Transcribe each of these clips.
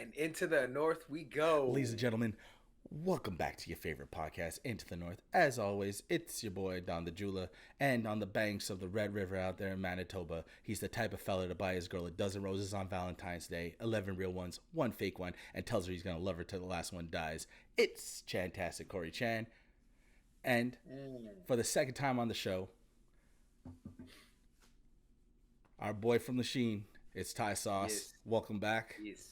And into the north we go. Ladies and gentlemen, welcome back to your favorite podcast, Into the North. As always, it's your boy, Don the Jeweler, and on the banks of the Red River out there in Manitoba, he's the type of fella to buy his girl a dozen roses on Valentine's Day, 11 real ones, one fake one, and tells her he's going to love her till the last one dies. It's Chantastic Corey Chan. And for the second time on the show, our boy from the Sheen, it's Thai Sauce. Yes. Welcome back. Yes.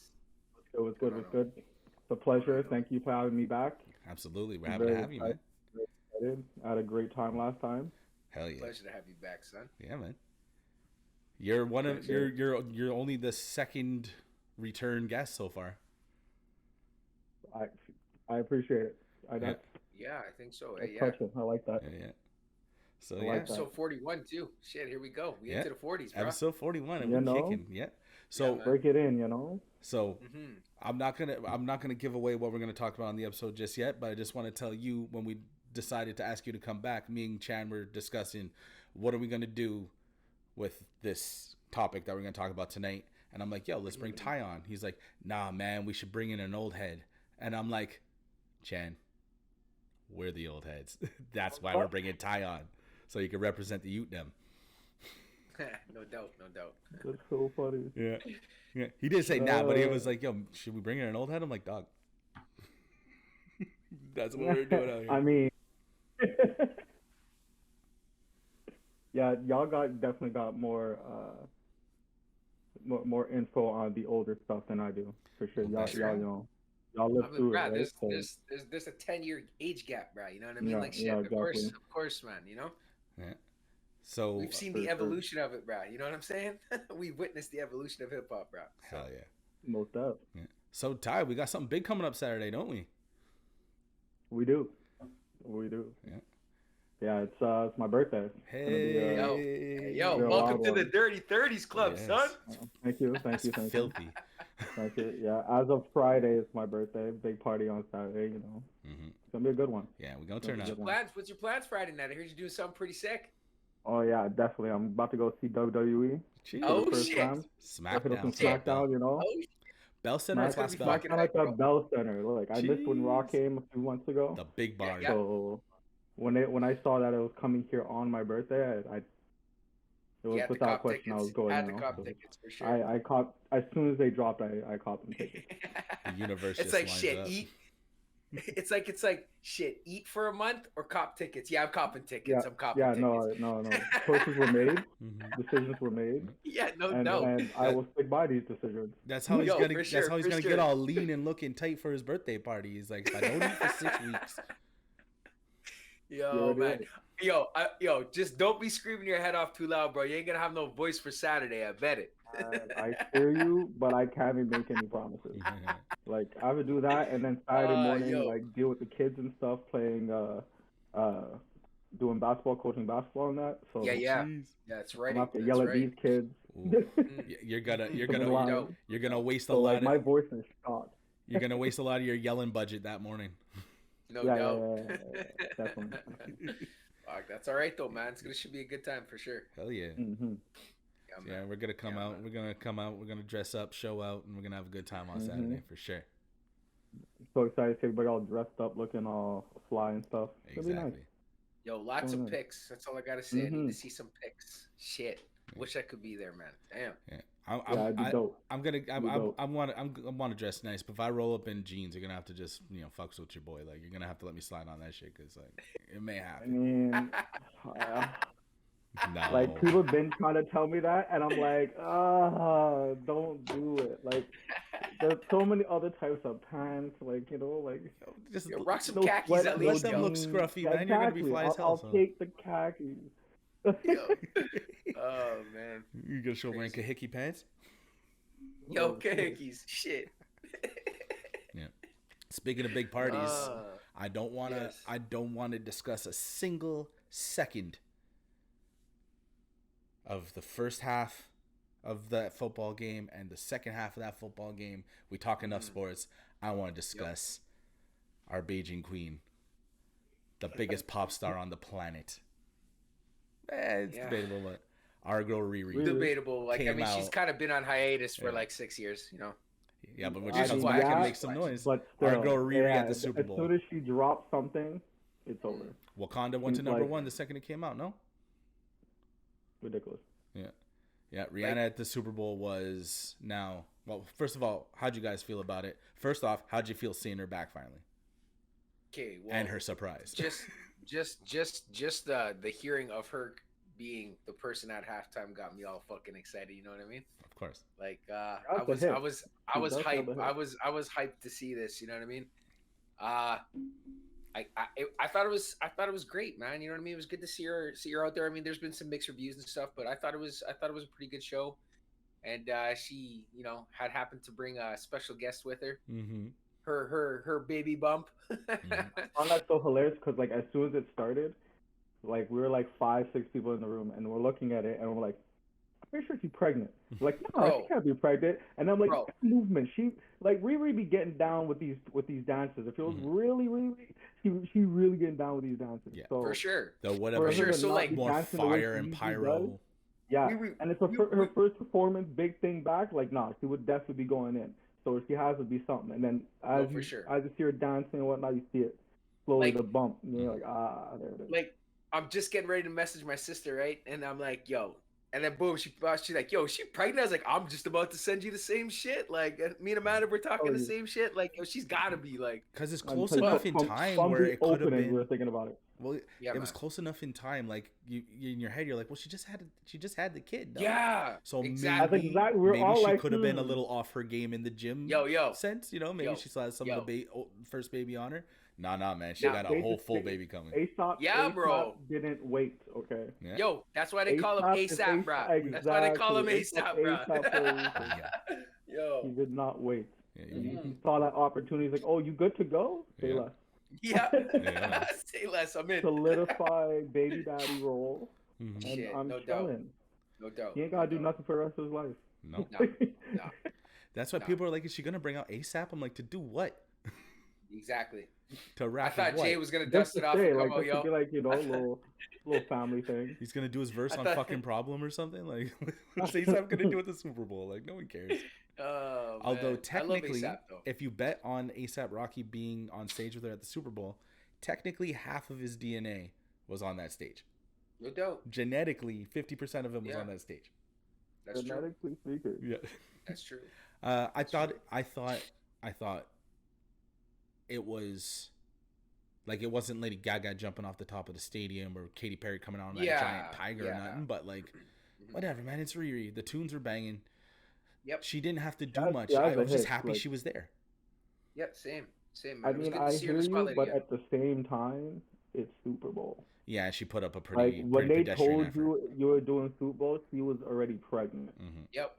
It was good. It was good. It's a pleasure. Thank you for having me back. Absolutely. We're happy to have you, man. Very excited. I had a great time last time. Hell yeah. Pleasure to have you back, son. Yeah, man. You're you're only the second return guest so far. I appreciate it. Yeah, I think so. That's Yeah. touching. I like that. Yeah. So I yeah, like that. Episode 41 too. Shit, here we go. We Yeah. into the 40s, bro. episode 41, and You we're know? kicking. Yeah. So man. Break it in, you know. so Mm-hmm. I'm not gonna give away what we're gonna talk about on the episode just yet, but I just want to tell you when we decided to ask you to come back, me and Chan were discussing what are we gonna do with this topic that we're gonna talk about tonight, and I'm like, yo, let's bring Ty on. He's like, nah, man, we should bring in an old head, and I'm like, Chan, we're the old heads. That's why we're bringing Ty on, so you can represent the Ute them. No doubt, no doubt. That's so funny. Yeah. Yeah. He did say nah, but he was like, yo, should we bring in an old head? I'm like, dog. That's what we're doing out here. I mean, yeah, y'all definitely got more info on the older stuff than I do, for sure. Well, Y'all, that's y'all, right. y'all live I mean, through bro, it, right? So, there's a 10-year age gap, bro. You know what I mean? Yeah, Like shit. yeah, Of exactly. course, man. You know, Yeah. So we've seen for the sure. evolution of it, bro. You know what I'm saying? We've witnessed the evolution of hip hop, bro. So, hell yeah. most of Yeah. So Ty, we got something big coming up Saturday, don't we? we do. We do. Yeah. Yeah, it's my birthday. It's gonna be, Hey, Yo, Real welcome wild to the one. Dirty 30s Club, Yes. son. Thank you. That's Thank you. filthy. Thank you. Yeah, as of Friday, it's my birthday. Big party on Saturday, you know. Mm-hmm. It's gonna be a good one. Yeah, we're gonna turn What's up. your What's your plans Friday night? I heard you doing something pretty sick. Oh yeah, definitely. I'm about to go see WWE Jeez. Oh, for the first shit. time. Hit up some SmackDown. SmackDown, you know. Oh, Bell Center or Smack- Class be Bell? fucking SmackDown at hype, the Bell Center. Look, I missed when Raw Jeez. came a few months ago. The big bar. Yeah. So when I saw that it was coming here on my birthday, it you was had to without cop question I was tickets. going. Had You to know? cop So tickets for sure. I caught as soon as they dropped. I caught them tickets. The universe It's just like lines shit. up. Eat. It's like shit. Eat for a month or cop tickets. Yeah, I'm copping tickets. Yeah, I'm copping yeah, tickets. no. Choices were made. Mhm. Decisions were made. Yeah, no And doubt. I will stick by these decisions. That's how he's Yo, gonna. for That's sure, how he's for gonna sure. get all lean and looking tight for his birthday party. He's like, if I don't eat for 6 weeks. Yo, Yeah, man. Yo, just don't be screaming your head off too loud, bro. You ain't gonna have no voice for Saturday. I bet it. I hear you, but I can't even make any promises. Like I would do that, and then Saturday morning, yo. like deal with the kids and stuff, playing, doing basketball, coaching basketball, and that. So Yeah, yeah. Jeez. Yeah, that's I'm right. gonna have to That's yell at right. these kids. Ooh. You're gonna Yo. waste a So lot like my of voice is shot. you're gonna waste a lot of your yelling budget that morning. No Yeah, doubt. definitely. Fuck, that's all right though, man. Should be a good time for sure. Hell yeah. hmm Yeah, Yeah, man. we're gonna come Yeah, out. man. We're gonna come out. We're gonna dress up, show out, and we're gonna have a good time on Mhm. Saturday for sure. So excited to see everybody all dressed up, looking all fly and stuff. It'll be nice. Exactly. Yo, lots of Mhm. pics. That's all I gotta say. I need Mhm. to see some pics. Shit. Wish I could be there, man. Damn. Yeah. Yeah, it'd be dope. I'm gonna. It'd be dope. I want to dress nice, but if I roll up in jeans, you're gonna have to just fucks with your boy. Like you're gonna have to let me slide on that shit because like it may I happen. mean, uh, No. like people been trying to tell me that, and I'm like, don't do it. Like, there's so many other types of pants, like like Just Yo, rock some no khakis sweat, at no least, them yo. look jeans. scruffy, Yeah, man. You're gonna be exactly. fly as hell, I'll so. take the khakis. Yo. Oh man. You gonna show wearing Crazy. kahiki pants? Yo, kahikis. Shit. Speaking of big parties, I don't want to. yes. I don't want to discuss a single second of the first half of that football game and the second half of that football game. We talk enough sports. I want to discuss our Beijing queen, the biggest pop star on the planet. It's Yeah. debatable, but our girl RiRi. Really? Debatable. Like I Came mean, she's out. kind of been on hiatus for Yeah. like 6 years. You know. Yeah, but when I she comes mean, back and yeah, makes some noise, But our still, girl Riri yeah, at the Super Bowl. as soon as she drops something, it's over. Wakanda went to She's number like- 1 the second it came out. No. Ridiculous. Yeah, Rihanna at the Super Bowl was now. Well, first of all, how'd you guys feel about it? First off, how'd you feel seeing her back finally? Okay, well, And her surprise. just the hearing of her being the person at halftime got me all fucking excited. You know what I mean? Of course. Like That's I a was hit. I was I She was does have a hyped. hit. I was hyped to see this. You know what I mean? I thought it was great, man. You know what I mean? It was good to see her out there. I mean, there's been some mixed reviews and stuff, but I thought it was a pretty good show. And she, had happened to bring a special guest with her. Mm-hmm. Her baby bump. I found that so hilarious because like as soon as it started, like we were like 5-6 people in the room and we're looking at it and we're like, I'm pretty sure she's pregnant. We're like, no, Bro. she can't be pregnant. And I'm like, Bro. that movement. She like Riri be getting down with these dances. It feels really, she really getting down with these dances. Yeah. So For sure. The whatever. for her sure. to So, not like, be more dancing the way fire she and usually pyro. does, yeah, and it's her first performance, big thing back. Like, nah, she would definitely be going in. So she has to be something. And then as for you sure. as you see her dancing and whatnot, you see it slowly Like- the bump. And you're like, there it is. Like, I'm just getting ready to message my sister, right? And I'm like, yo. And then boom, she's like, yo, she pregnant? I was like, I'm just about to send you the same shit. Like, me and Amanda were talking the same shit. Like, yo, she's gotta be like. Because it's And close from- enough in from time where the it could have opening, been. we were thinking about it. Well, Yeah, it was man. close enough in time. Like you in your head, you're like, well, she just had the kid. No? Yeah. So exactly. That's exactly- we're maybe all she like, could have been a little off her game in the gym. Yo. Sense, maybe Yo. she still has some Yo. of the first baby on her. Nah, man, she Nah, got a they whole just- full they- baby coming. ASAP, Yeah, ASAP bro. didn't wait, okay? Yeah. Yo, that's why they call him ASAP is ASAP, bro. ASAP, That's why they call him exactly. ASAP, bro. ASAP for a reason. He Yo. did not wait. Yeah, He saw that opportunity. He's like, oh, you good to go? Say Yeah. less. Yeah. Yeah. Say less. I'm in. Solidify baby daddy role. Mhm. And Shit, I'm no doubt. chilling. No doubt. He ain't got to do nothing for the rest of his life. No. No. That's why Nah. people are like, is she gonna bring out ASAP? I'm like, to do what? Exactly. To I rap thought what? Jay was gonna Just dust to it off say, and like, come out, just to yo. be like, little family thing. He's gonna do his verse I on thought- fucking Problem or something. Like, what's ASAP gonna do at the Super Bowl? Like, no one cares. Oh, Although man. I love technically, A$AP, though. if you bet on ASAP Rocky being on stage with her at the Super Bowl, technically half of his DNA was on that stage. No doubt. Genetically, 50% of him was Yeah. on that stage. That's true. Genetically speaking. Yeah. That's true. I thought it was like, it wasn't Lady Gaga jumping off the top of the stadium or Katy Perry coming out on that Yeah, giant tiger or yeah. nothing, but like, Mhm. whatever, man. It's Riri. The tunes are banging. Yep. She didn't have to do That's- much. yeah, I that's a was just hit, happy like- she was there. Yep. Same. Man. I It was mean, good to I see her hear in the you, spotlight but again. at the same time, it's Super Bowl. Yeah, she put up a Like, pretty, when pretty they pedestrian told effort. you were doing Super Bowl, she was already pregnant. Hmm. Yep.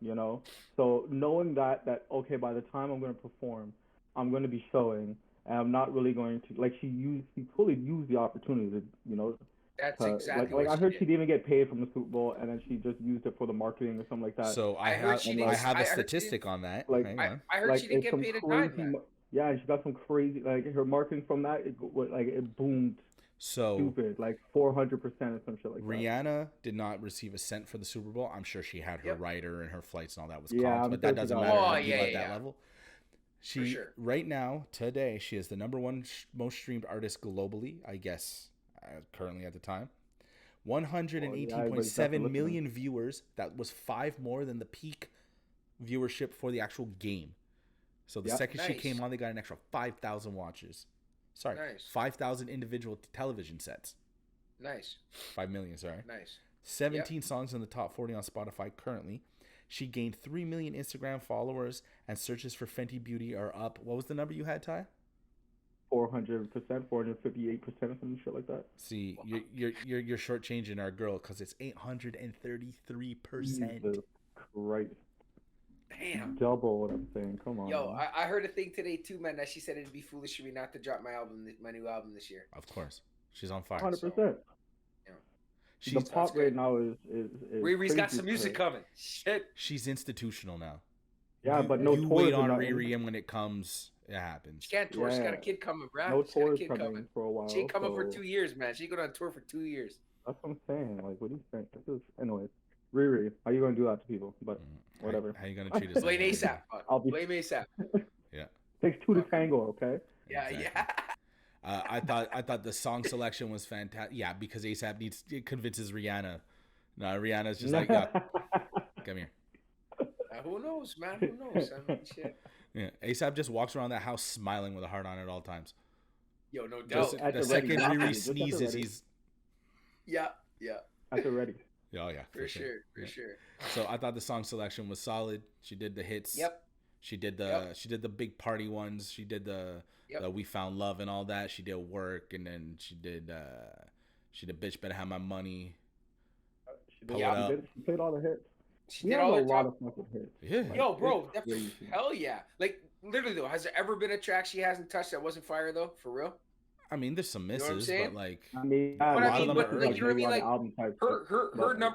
So knowing that okay, by the time I'm going to perform, I'm going to be showing, and I'm not really going to, like, she fully used the opportunity to, That's exactly like I what heard she she did. didn't even get paid from the Super Bowl, and then she just used it for the marketing or something like that. So I I heard have she I didn't- have I a heard she statistic on that. Like, Hang I, on. I heard she didn't it's get some paid a crazy, dime, man. yeah, and she got some crazy, like, her marketing from that, it boomed So stupid, like 400% or some shit like that. Rihanna did not receive a cent for the Super Bowl. I'm sure she had her Yep. rider and her flights and all that was Yeah, comped, I'm but sure that she doesn't got matter it. Oh, to people yeah, at that yeah. level. She sure. right now today she is the number one most streamed artist globally, I guess, currently at the time. 118.7 million viewers. That was 5 more than the peak viewership for the actual game. So the Yep. second she Nice. came on, they got an extra 5,000 watches. Sorry, Nice. 5,000 individual television sets. Nice. 5 million, sorry. Nice. 17 songs in the top 40 on Spotify currently. She gained 3 million Instagram followers, and searches for Fenty Beauty are up. What was the number you had, Ty? 400%, 458%, some shit like that. See, you're shortchanging our girl because it's 833%. Jesus Christ. Damn. Double what I'm saying. Come on. Yo, man. I heard a thing today too, man. That she said it'd be foolish of me not to drop my new album this year. Of course, she's on fire. 100%. Yeah. She's The pop good. right now is Riri's got crazy some for music her. coming. Shit. she's institutional now. Yeah, You- but no you tours wait are on not- Riri, and when it comes, it happens. She can't tour. She got a Yeah. kid coming, bro. No She got a tours kid coming coming. for a while. She ain't coming for so 2 years, man. She ain't going on tour for 2 years. That's what I'm saying. Like, what do you think? Anyways, Riri, how you gonna do that to people? But whatever. How you gonna treat us? Blame like ASAP. I'll be. Blame ASAP. Yeah. Takes two to Fucker. tango, okay? Yeah, Exactly. yeah. I thought the song selection was fantastic. Yeah, because ASAP convinces Rihanna. No, Rihanna's just like, yeah, come here. Who knows, man? Who knows? I mean, shit. Yeah, ASAP just walks around that house smiling with a heart on at all times. Yo, no Just doubt. at the the ready. second Just Riri at the sneezes, ready. he's Yeah, yeah. At the ready. oh yeah, For sure. Yeah. Sure. So I thought the song selection was solid. She did the hits. Yep. She did the big party ones. She did the We Found Love and all that. She did Work, and then she did Bitch Better Have My Money. She played all the hits. She did all a the lot top. of fucking hits. Yeah. Like, Yo, bro, it's crazy. hell yeah! Like literally though, has there ever been a track she hasn't touched that wasn't fire though? For real? I mean, there's some know what I'm misses, saying? but like, I mean, But a I lot mean, of them but are like early. you know what I mean? Like album type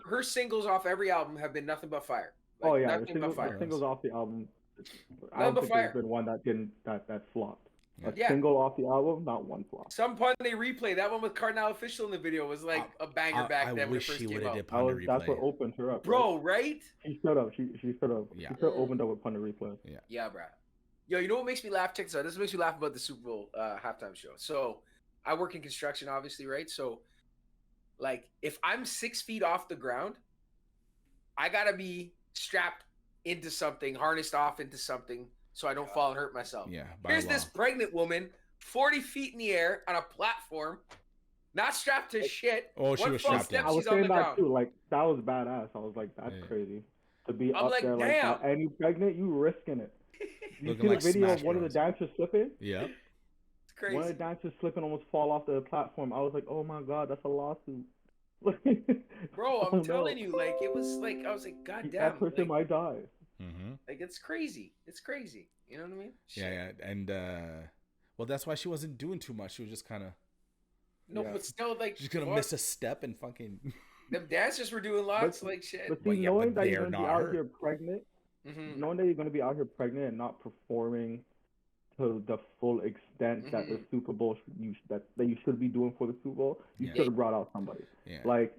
her singles off every album have been nothing but fire. Like, oh yeah, nothing but fire. the singles off the album. I Nothing don't but think fire. there's been one that flopped. A Yeah. single off the album, not one flop. Some pun they replay that one with Cardinal Official in the video was like a banger back then when it first came out. That's what opened her up, Bro, right? She should have. She should have. Yeah. She could have opened up with Pun to Replay. Yeah, bro. Yo, you know what makes me laugh? Check this out. This makes me laugh about the Super Bowl halftime show. So, I work in construction, obviously, right? So, like, if I'm 6 feet off the ground, I gotta be strapped into something, harnessed off into something, so I don't fall and hurt myself. Yeah. Here's this pregnant woman, 40 feet in the air on a platform, not strapped to shit. Oh, she One was false strapped step, in. I was she's on saying the that ground. too. Like that was badass. I was like, that's crazy. To be I'm up like, there like damn. that, and you pregnant, you risking it. You Looking see like the video Smash of one of the Bros. dancers slipping? Yeah. It's crazy. One of the dancers slipping, almost fall off the platform. I was like, oh my god, that's a lawsuit. Bro, I'm telling you, like, it was like, I was like, god damn. That person like, might die. Mm-hmm. Like, it's crazy. It's crazy. You know what I mean? Shit. Yeah, and well, that's why she wasn't doing too much. She was just kind of No, but still, like, she's gonna miss a step and fucking. Them dancers were doing lots, like shit. But see, Well, yeah, knowing but that you're they're gonna be not out her. here pregnant, Mm-hmm. knowing that you're gonna be out here pregnant and not performing to the full extent that the Super Bowl that you should be doing for the Super Bowl, you should have brought out somebody. Yeah. Like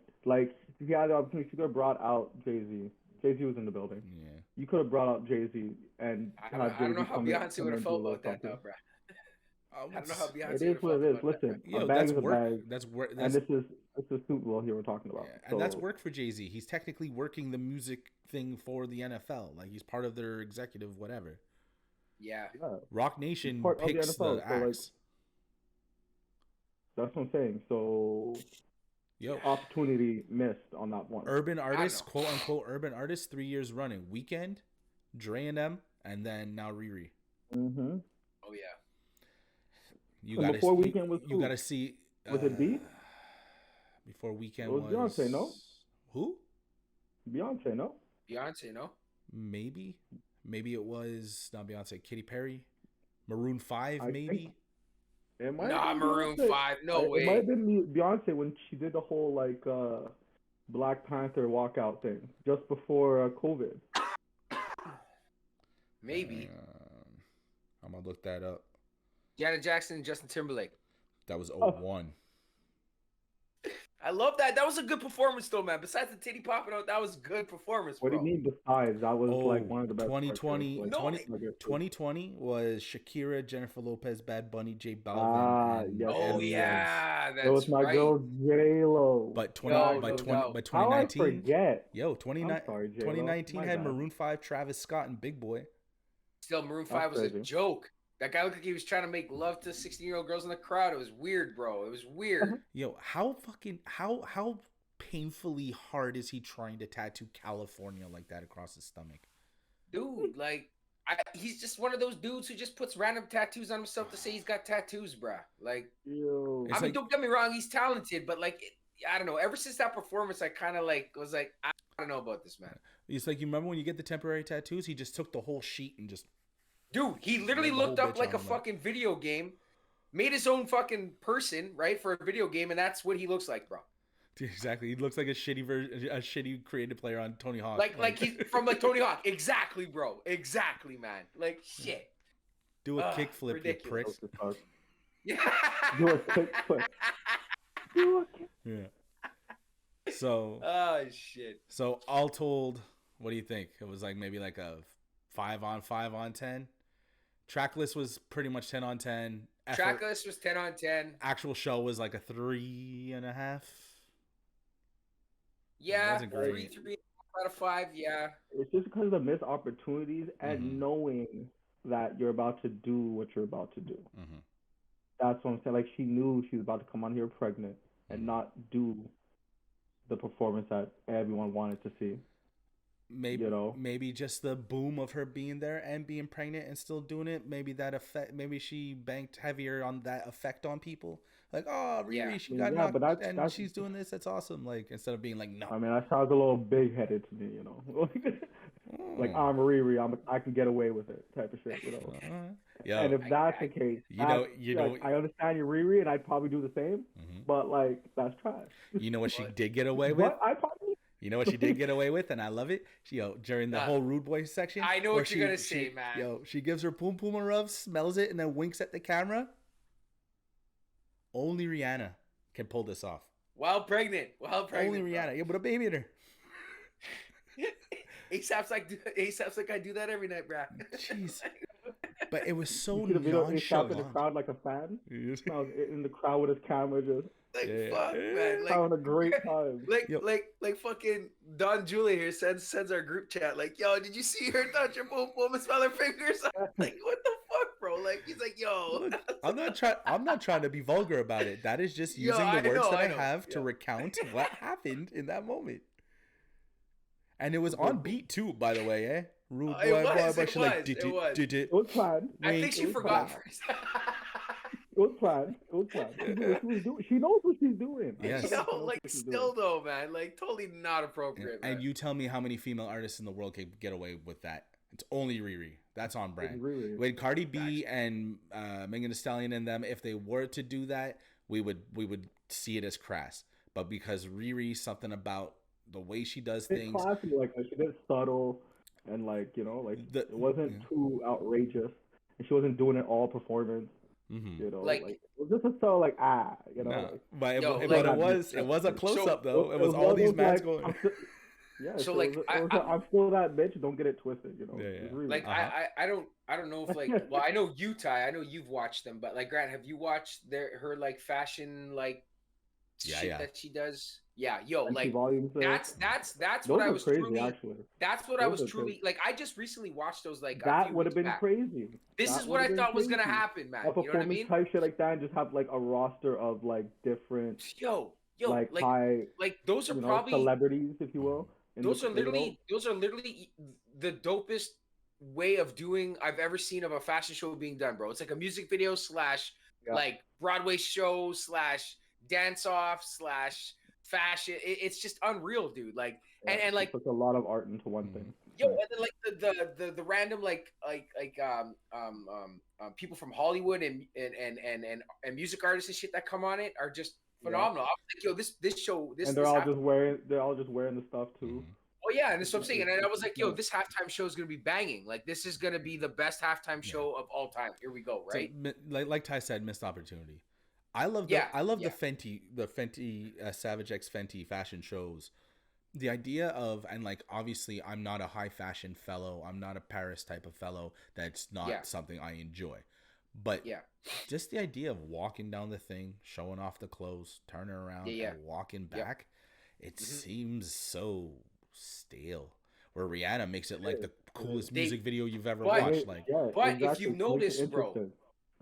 if you had the opportunity, you could have brought out Jay-Z. Jay-Z was in the building. Yeah. You could have brought out Jay-Z and I don't know how Beyonce would have felt about that, though, bro. I don't know how Beyonce. It is what it is. Listen, Yo, a bag that's is a work. bag. That's work. And this is Super Bowl here we're talking about. Yeah, and that's work for Jay-Z. He's technically working the music thing for the NFL. Like he's part of their executive whatever. Yeah. Rock Nation part of the picks NFL, the so, like, acts. That's what I'm saying. So, opportunity missed on that one. Urban artists, quote unquote, urban artists, 3 years running. Weekend, Dre and them, and then now Riri. Mm-hmm. Oh yeah. You got before Weekend was you got to see. Was it B? Before Weekend It was Beyonce, no? Who? Beyonce, no? Beyonce, no? Maybe it was not Beyonce. Katy Perry, Maroon 5, I maybe. It might Nah, have been Maroon Beyonce. 5, no way. It might have been Beyonce when she did the whole like Black Panther walkout thing just before COVID. Maybe. I'm gonna look that up. Janet Jackson and Justin Timberlake. That was 01. I love that. That was a good performance, though, man. Besides the titty popping out, that was a good performance, bro. What do you mean besides? That was like one of the best. 2020, like, 2020 was Shakira, Jennifer Lopez, Bad Bunny, J Balvin. Yes. Oh yeah, that's it was my girl J-Lo. But No, by no doubt. 2019, How I forget? yo, I'm sorry, J-Lo. 2019 My had bad. Maroon 5, Travis Scott, and Big Boy. Still, Maroon 5 was crazy. a joke. That guy looked like he was trying to make love to 16-year-old girls in the crowd. It was weird, bro. It was weird. Yo, how painfully hard is he trying to tattoo California like that across his stomach? Dude, like, he's just one of those dudes who just puts random tattoos on himself to say he's got tattoos, bruh. Like, Yo. It's I mean, like- don't get me wrong, he's talented, but like, I don't know. Ever since that performance, I kind of like was like, I don't know about this man. It's like, you remember when you get the temporary tattoos? He just took the whole sheet and just. Dude, he literally The whole looked up bitch like a on him, fucking video game, made his own fucking person, right, for a video game, and that's what he looks like, bro. Exactly. He looks like a shitty creative player on Tony Hawk. Like he's from like Tony Hawk. Exactly, bro. Exactly, man. Like shit. Do a kickflip, ridiculous. you prick. Yeah. Do a kickflip. Do a kick. Yeah. So, Oh shit. so all told, what do you think? It was like maybe like a 5 on 5 on 10. Track list was pretty much 10 on 10. Track list was 10 on 10. Actual show was like a 3.5. Yeah, wasn't great. three out of 5. Yeah. It's just because of the missed opportunities and knowing that you're about to do what you're about to do. Mm-hmm. That's what I'm saying. Like, she knew she was about to come on here pregnant and not do the performance that everyone wanted to see. Maybe, you know, maybe just the boom of her being there and being pregnant and still doing it. Maybe that effect. Maybe she banked heavier on that effect on people. Like, oh, Riri, she got knocked, but and she's doing this. That's awesome. Like, instead of being like, no. I mean, that sounds a little big-headed to me, you know. Like, I'm Riri, I can get away with it, type of shit, you know. Yo, and if that's the case, you know, I understand you're Riri, and I'd probably do the same. But like, that's trash. You know what she did get away with? What? I probably. You know what she did get away with, and I love it. She, during the whole Rude Boy section. I know what you're gonna say, man. She gives her poom poom a rub, smells it, and then winks at the camera. Only Rihanna can pull this off. While pregnant. Only Rihanna. Yeah, but a baby in her. ASAP's like I do that every night, bro. Jeez. But it was so nonchalant. ASAP in the crowd like a fan. In the crowd with his camera just. Like fuck, man. Like having a great time. Like fucking Don Julia here sends our group chat like, yo, did you see her touch her boom boom and smell her fingers? Like, what the fuck, bro? Like, he's like, yo. Look, I'm not trying to be vulgar about it. That is just using the words that I have to recount what happened in that moment. And it was on beat too, by the way, eh? Rude boy, but she like did it. It was planned. I think she forgot first. It was planned. She knows what she's doing. Yes. Yo, like still though, man, like totally not appropriate. And you tell me how many female artists in the world can get away with that? It's only Riri. That's on brand. With Cardi B and Megan Thee Stallion and them, if they were to do that, we would see it as crass. But because Riri, something about the way she does things, classy, like she did subtle and like, you know, like it wasn't too outrageous, and she wasn't doing it all performance. You know, like it was just so like you know. No, but it was a close up though. It was all these mans going. Yeah, so like I'm still that bitch. Don't get it twisted, you know. Really, like I don't know if like well I know I know you've watched them, but like Grant, have you watched her like fashion like shit that she does? Yeah, yo, like that's what I was crazy, truly. Actually. That's what I was truly like. I just recently watched those like. That would have been crazy. This is what I thought was gonna happen, man. You know what I mean? Type shit like that, and just have like a roster of like different. Yo, like high. Like those are probably celebrities, if you will. Those are literally the dopest way of doing I've ever seen of a fashion show being done, bro. It's like a music video / like Broadway show / dance off / fashion. It's just unreal, dude. Like and like puts a lot of art into one thing. Yo, and then like the random like people from Hollywood and music artists and shit that come on it are just phenomenal. I was like, yo, this show, and they're all just wearing the stuff too. Oh yeah, and that's what I'm saying. And I was like, yo, this halftime show is gonna be banging. Like this is gonna be the best halftime show of all time. Here we go, right? So, like Ty said, missed opportunity. I love the Fenty Savage X Fenty fashion shows. The idea of, and like obviously I'm not a high fashion fellow. I'm not a Paris type of fellow. That's not something I enjoy. But just the idea of walking down the thing, showing off the clothes, turning around, and walking back, it seems so stale. Where Rihanna makes it like the coolest music video you've ever watched. Like, if you notice, bro.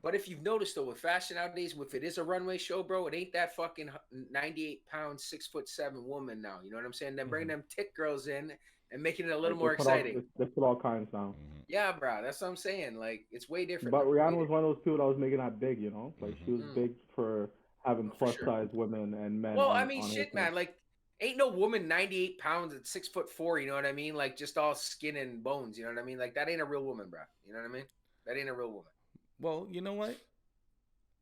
But if you've noticed though, with fashion nowadays, if it is a runway show, bro, it ain't that fucking 98-pound, 6'7" woman now. You know what I'm saying? Then bring them tick girls in and making it a little more exciting. They put all kinds now. Yeah, bro, that's what I'm saying. Like it's way different. But Rihanna was one of those people that was making that big, you know? Like she was big for having plus size women and men. Well, I mean, shit, man. Like ain't no woman 98 pounds at 6'4", you know what I mean? Like just all skin and bones, you know what I mean? Like that ain't a real woman, bro. You know what I mean? That ain't a real woman. Well, you know what?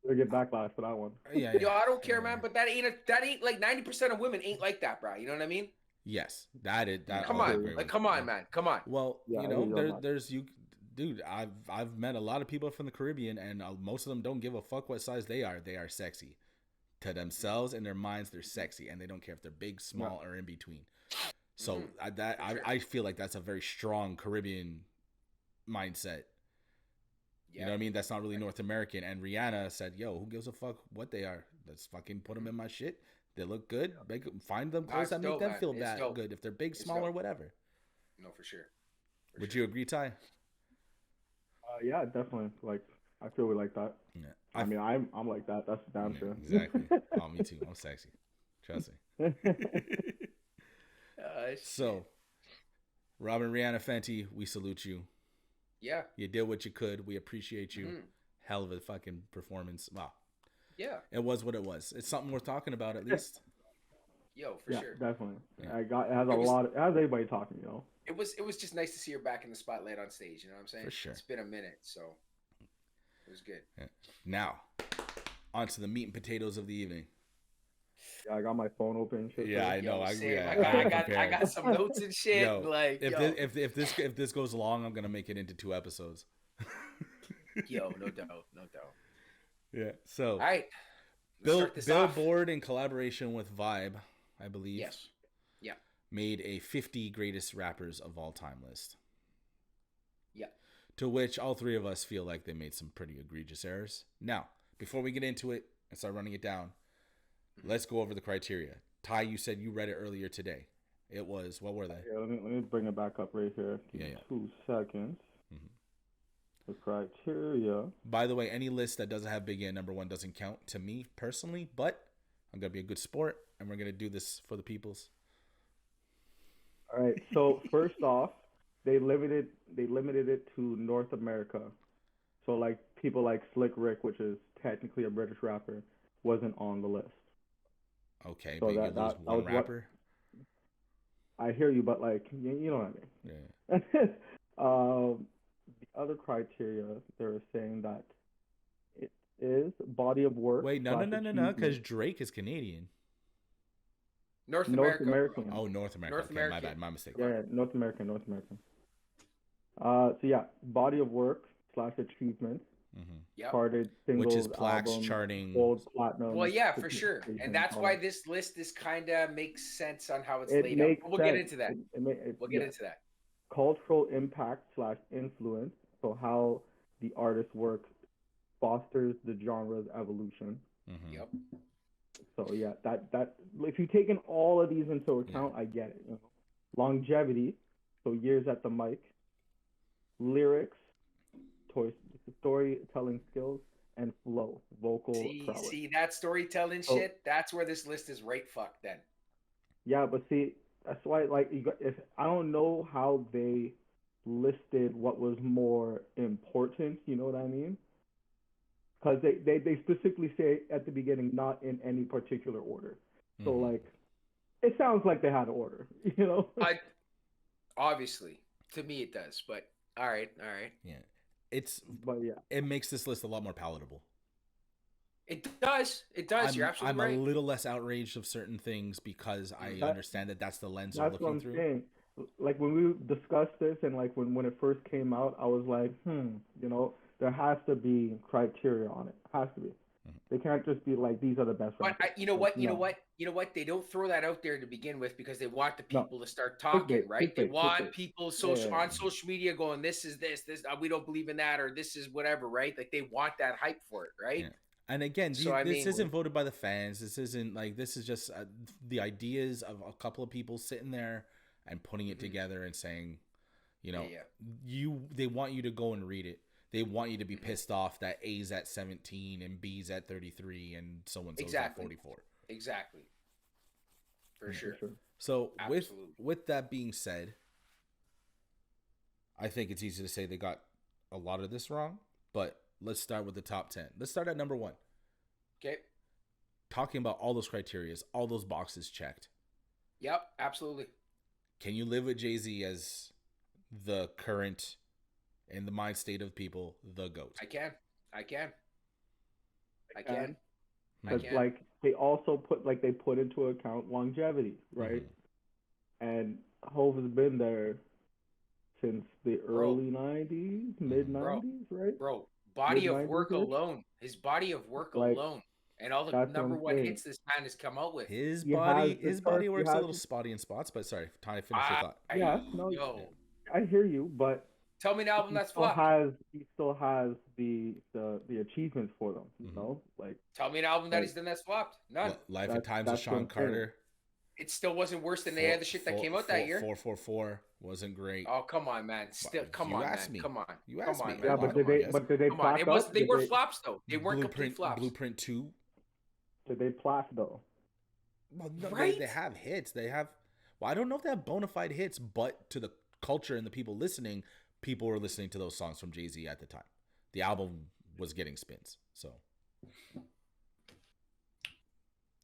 They get backlash for that one. Yeah. Yo, I don't care, man. But that ain't like 90% of women ain't like that, bro. You know what I mean? Yes, that is. Come on, man. Come on. Well, you know, there's you, dude. I've met a lot of people from the Caribbean, and most of them don't give a fuck what size they are. They are sexy. To themselves and their minds, they're sexy, and they don't care if they're big, small, or in between. So I feel like that's a very strong Caribbean mindset. You know what I mean? That's not really North American. And Rihanna said, "Yo, who gives a fuck what they are? Let's fucking put them in my shit. They look good. Find them clothes that make them feel good. If they're big, small, or whatever." No, for sure. Would you agree, Ty? Yeah, definitely. Like, I feel like that. Yeah. I mean, I'm like that. That's damn true. Exactly. Oh, me too. I'm sexy. Trust me. So, Robin, Rihanna, Fenty, we salute you. Yeah. You did what you could. We appreciate you. Hell of a fucking performance. Wow. Yeah. It was what it was. It's something worth talking about at least. Yo, for sure. Definitely. Yeah. It has everybody talking, you know. It was just nice to see her back in the spotlight on stage, you know what I'm saying? For sure. It's been a minute, so it was good. Yeah. Now, on to the meat and potatoes of the evening. Yeah, I got my phone open. Shit, yeah, I know. I got some notes and shit. Yo, if this goes long, I'm gonna make it into 2 episodes. Yo, no doubt. Yeah. So, all right. Billboard in collaboration with Vibe, I believe. Yes. Yeah. Made a 50 greatest rappers of all time list. Yeah. To which all 3 of us feel like they made some pretty egregious errors. Now, before we get into it and start running it down, let's go over the criteria. Ty, you said you read it earlier today. It was, what were they? Yeah, let me bring it back up right here. Give me 2 seconds. The criteria. By the way, any list that doesn't have Big A number 1 doesn't count to me personally, but I'm going to be a good sport, and we're going to do this for the peoples. All right, so first off, they limited it to North America. So, like, people like Slick Rick, which is technically a British rapper, wasn't on the list. Okay, so that one rapper. I hear you, but like you know what I mean. Yeah. The other criteria, they're saying that it is body of work. Wait, no, because Drake is Canadian. North American. Oh, North America. North American. My bad, my mistake. Yeah, North American. So yeah, body of work / achievement. Yep. Charted singles, which is plaques, album, charting, gold, platinum. Well, yeah, for sure, and that's why this list is kind of makes sense on how it's laid out. We'll get into that. We'll get into that. Cultural impact / influence. So how the artist's work fosters the genre's evolution. Yep. So yeah, that if you take in all of these into account, I get it. You know? Longevity, so years at the mic. Lyrics, storytelling skills, and flow, vocal prowess. See that storytelling shit? That's where this list is right fucked then. Yeah, but see, that's why if I don't know how they listed what was more important, you know what I mean? Because they specifically say at the beginning, not in any particular order. So like, it sounds like they had an order, you know? Obviously, to me it does, but all right. Yeah. It makes this list a lot more palatable. It does. You're absolutely right. I'm a little less outraged of certain things because I understand that that's the lens I'm looking through. Saying. Like when we discussed this and like when it first came out, I was like, you know, there has to be criteria on it. Has to be. They can't just be like, these are the best. But you know what? They don't throw that out there to begin with because they want the people to start talking, right? They want people on social media going, this is this, we don't believe in that, or this is whatever, right? Like they want that hype for it, right? Yeah. And again, this isn't voted by the fans. This isn't like, this is just the ideas of a couple of people sitting there and putting it together and saying, you know, they want you to go and read it. They want you to be pissed off that A's at 17 and B's at 33 and so and so's at 44. Exactly. For sure. So with that being said, I think it's easy to say they got a lot of this wrong, but let's start with the top 10. Let's start at number 1. Okay. Talking about all those criterias, all those boxes checked. Yep, absolutely. Can you live with Jay-Z as the current, in the mind state of people, the GOAT? I can. Because like they also put into account longevity, right? And Hov has been there since the early 90s, mid 90s, right? Bro, body of work alone. His body of work alone. and all the That's what number I'm one saying. his man has come out with. His He body, has the his body he works a has little spotty in spots. But sorry, Ty, finish your I, thought. yeah, no, yo, I hear you, but tell me an album he that's still flopped. has the achievements for them, you know? Like Tell me an album that like he's done that's flopped. None. Life and Times of that's what Sean I'm saying. Carter. It still wasn't worse than the other shit that came out that year. 444 wasn't great. Oh, come on, man. Still, come You on, asked man. me. Come on. You Come asked on, me. man. Yeah, Come but on, did they yes. but did they Come on. plaque It was. up? They weren't flops though. They weren't complete flops. Blueprint 2. Did they plaque though? Well, no, Right? they have hits. They have. Well, I don't know if they have bona fide hits, but to the culture and the people listening, people were listening to those songs from Jay-Z at the time. The album was getting spins. So.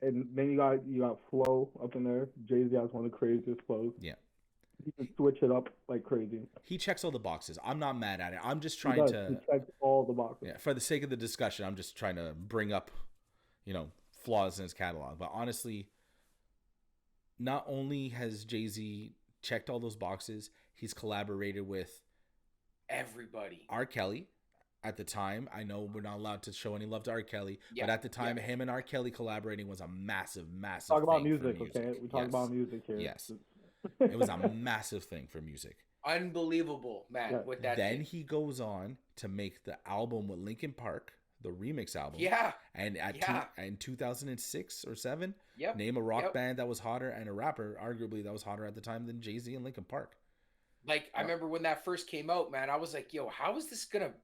And then you got Flow up in there. Jay-Z has one of the craziest flows. Yeah. He can switch it up like crazy. He checks all the boxes. I'm not mad at it. I'm just He trying does. to. He checks all the boxes. Yeah, for the sake of the discussion, I'm just trying to bring up, flaws in his catalog. But honestly, not only has Jay-Z checked all those boxes, he's collaborated with Everybody. R. Kelly. At the time, I know we're not allowed to show any love to R. Kelly, Yeah, but at the time, yeah. him and R. Kelly collaborating was a massive Talk about thing for music, okay? We talk Yes. about music here. Yes. It was a massive thing for music. Unbelievable, man. Yeah. With that. Then thing. he goes on to make the album with Linkin Park, the remix album. Yeah. And in 2006 or 7, Yep. name a rock Yep. band that was hotter and a rapper, arguably, that was hotter at the time than Jay-Z and Linkin Park. Like, I remember when that first came out, man, I was like, yo, how is this going to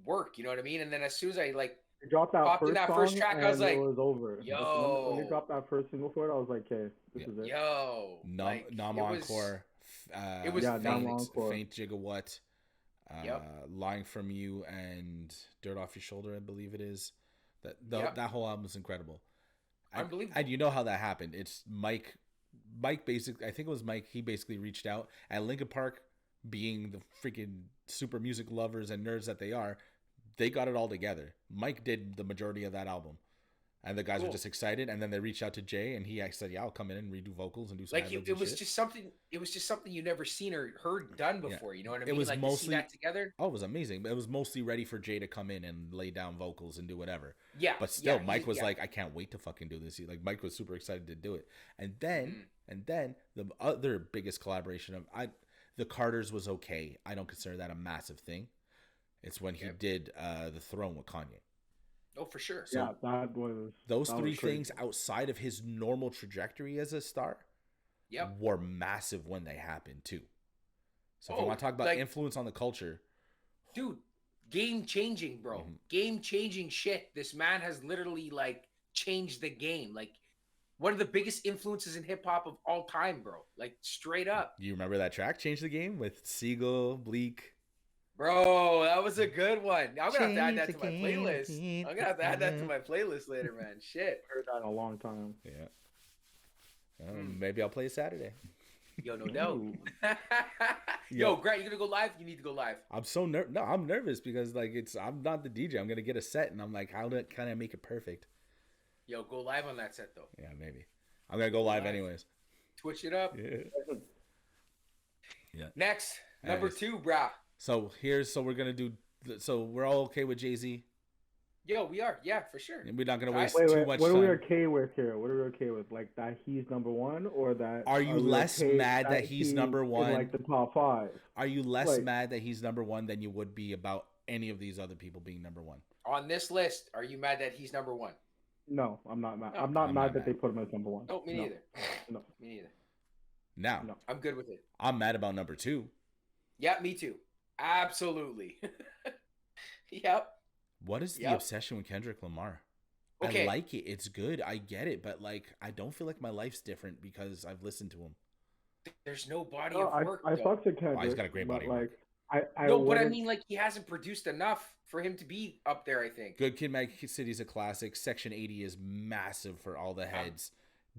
work? You know what I mean? And then as soon as I, like, He dropped that popped in first that song, first track, I was and like, it was over. yo. When they dropped that first single for it, I was like, okay, this is it. Yo. Nom Encore. It was Nom Encore. Faint Gigawatt. Lying From You and Dirt Off Your Shoulder, I believe it is. That whole album is incredible. Unbelievable. And you know how that happened. It's Mike basically, I think it was Mike, he basically reached out, and Linkin Park, being the freaking super music lovers and nerds that they are, they got it all together. Mike did the majority of that album, and the guys were just excited. And then they reached out to Jay, and he said, "Yeah, I'll come in and redo vocals and do some." Like it was just something. It was just something you never seen or heard done before. You know what I mean? It was like mostly to see that together. Oh, it was amazing. But it was mostly ready for Jay to come in and lay down vocals and do whatever. Yeah. But still, Mike was like, "I can't wait to fucking do this." Like Mike was super excited to do it. And then the other biggest collaboration of the Carters was okay. I don't consider that a massive thing. It's when he did The Throne with Kanye. Oh, for sure. So, yeah, that was those three things outside of his normal trajectory as a star. Were massive when they happened too. So if you want to talk about influence on the culture, dude, game changing, bro. Game changing shit. This man has literally like changed the game. Like one of the biggest influences in hip hop of all time, bro. Like straight up. You remember that track, Change the Game, with Siegel, Bleak? Bro, that was a good one. I'm gonna have to add that to my playlist. I'm gonna have to add that to my playlist later, man. Shit. Heard that in a long time. Yeah. Maybe I'll play Saturday. Yo, no doubt. Yo, Grant, you gonna go live? You need to go live. I'm so I'm nervous because like I'm not the DJ. I'm gonna get a set, and I'm like, how can I make it perfect? Yo, go live on that set though. Yeah, maybe. I'm gonna go live anyways. Twitch it up. Yeah. Next, number 2, brah. So we're gonna do. So we're all okay with Jay-Z. Yo, we are. Yeah, for sure. And we're not gonna waste too much time. What are we okay with here? What are we okay with? Like that he's number 1, or that? Are you less mad that he's number 1? In like the top 5. Are you less mad that he's number 1 than you would be about any of these other people being number 1? On this list, are you mad that he's number 1? No, I'm not mad. No, I'm not mad that they put him as number 1. No, me neither. No, me neither. Now, I'm good with it. I'm mad about number 2. Yeah, me too. Absolutely. Yep. What is the obsession with Kendrick Lamar? Okay. I like it. It's good. I get it. But like, I don't feel like my life's different because I've listened to him. There's no body of work. I fucked with Kendrick. He's got a great body of work. But I mean, like, he hasn't produced enough for him to be up there, I think. Good Kid, Mad City's a classic. Section 80 is massive for all the heads.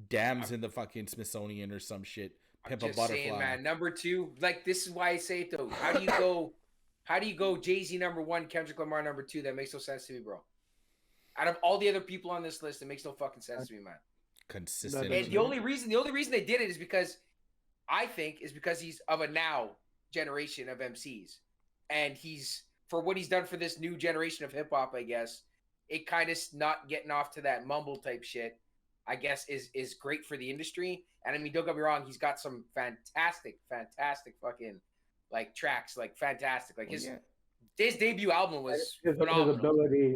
Dam's in the fucking Smithsonian or some shit. Pimp a Butterfly. Saying, man, number 2. Like, this is why I say it, though. How do you go Jay-Z number 1, Kendrick Lamar number 2? That makes no sense to me, bro. Out of all the other people on this list, it makes no fucking sense to me, man. Consistent. And the only reason they did it is because he's of a now generation of MCs. And he's, for what he's done for this new generation of hip hop, I guess, it kind of not getting off to that mumble type shit, I guess is great for the industry. And I mean, don't get me wrong, he's got some fantastic fucking like tracks, like fantastic. Like his debut album was phenomenal.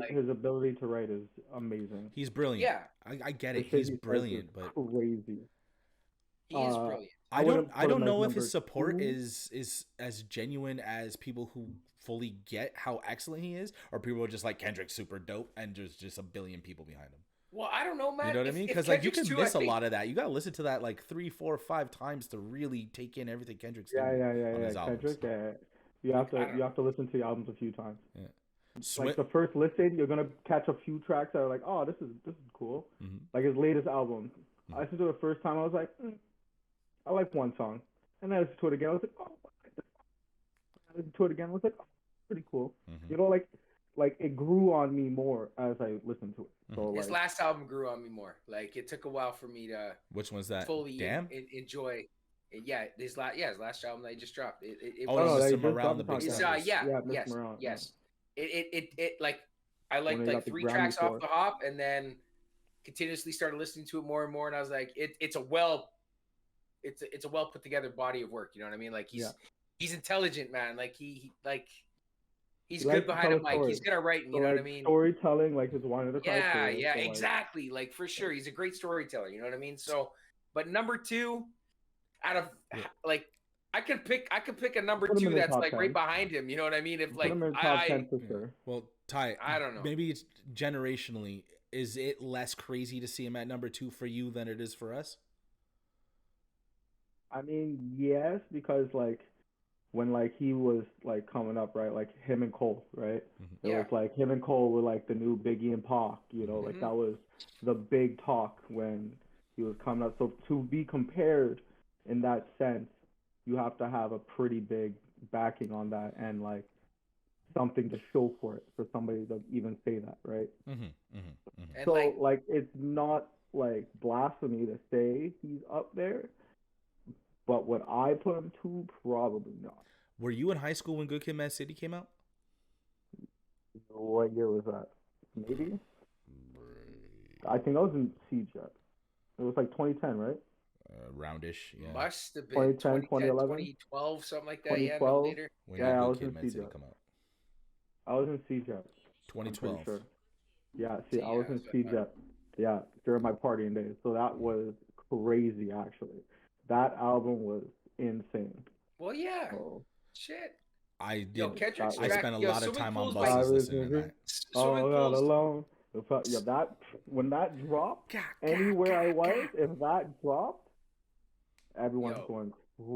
His ability to write is amazing. He's brilliant. Yeah, I get it. He's brilliant, but crazy. He is brilliant. I don't know if his support is as genuine as people who fully get how excellent he is, or people are just like Kendrick's super dope and there's just a billion people behind him. Well, I don't know, man. You know what I mean? Because like you can miss a lot of that. You gotta listen to that like 3, 4, 5 times to really take in everything Kendrick's doing on his albums. Kendrick, you have to listen to the albums a few times. Yeah. Like the first listen, you're gonna catch a few tracks that are like, oh, this is cool. Mm-hmm. Like his latest album, I listened to it the first time. I was like, I like one song, and then I listened to it again. I was like, oh, I listened to it again. I was like, oh, pretty cool. Mm-hmm. You know, like it grew on me more as I listened to it. So his last album grew on me more. Like it took a while for me to which one's that? Fully Damn? Enjoy. Yeah, his last album that he just dropped. It was around the big yes. It like I liked like 3 tracks off the hop, and then continuously started listening to it more and more, and I was like, it's a well put together body of work. You know what I mean? Like he's intelligent, man. Like he's good behind a mic. He's good at writing. You know what I mean? Storytelling, like his one of the exactly. Like for sure, he's a great storyteller. You know what I mean? So, but number 2, out of like. I could pick a number 2 that's like 10. Right behind him. You know what I mean? If like well, Ty, I don't know. Maybe it's generationally. Is it less crazy to see him at number 2 for you than it is for us? I mean, yes, because like when like he was like coming up, right? Like him and Cole, right? Mm-hmm. It was like him and Cole were like the new Biggie and Pac. You know, like that was the big talk when he was coming up. So to be compared in that sense, you have to have a pretty big backing on that and like something to show for it for somebody to even say that, right? So like it's not like blasphemy to say he's up there, but would I put him to? Probably not. Were you in high school when Good Kid, Mad City came out? What year was that? Maybe. I think I was in Siege yet. It was like 2010, right? Roundish, yeah. Must have been 2010, 2011, 2012, something like that. 2012. Yeah, later. Yeah, I was in Siege. I was in Siege. 2012. Sure. Yeah, see, I was in Siege. Yeah, during my partying days. So that was crazy, actually. That album was insane. Well, yeah. Shit. I did. I spent a lot of time on buses listening to that. Oh, God, alone. Yeah, that when that dropped, anywhere I was, if that dropped, everyone's going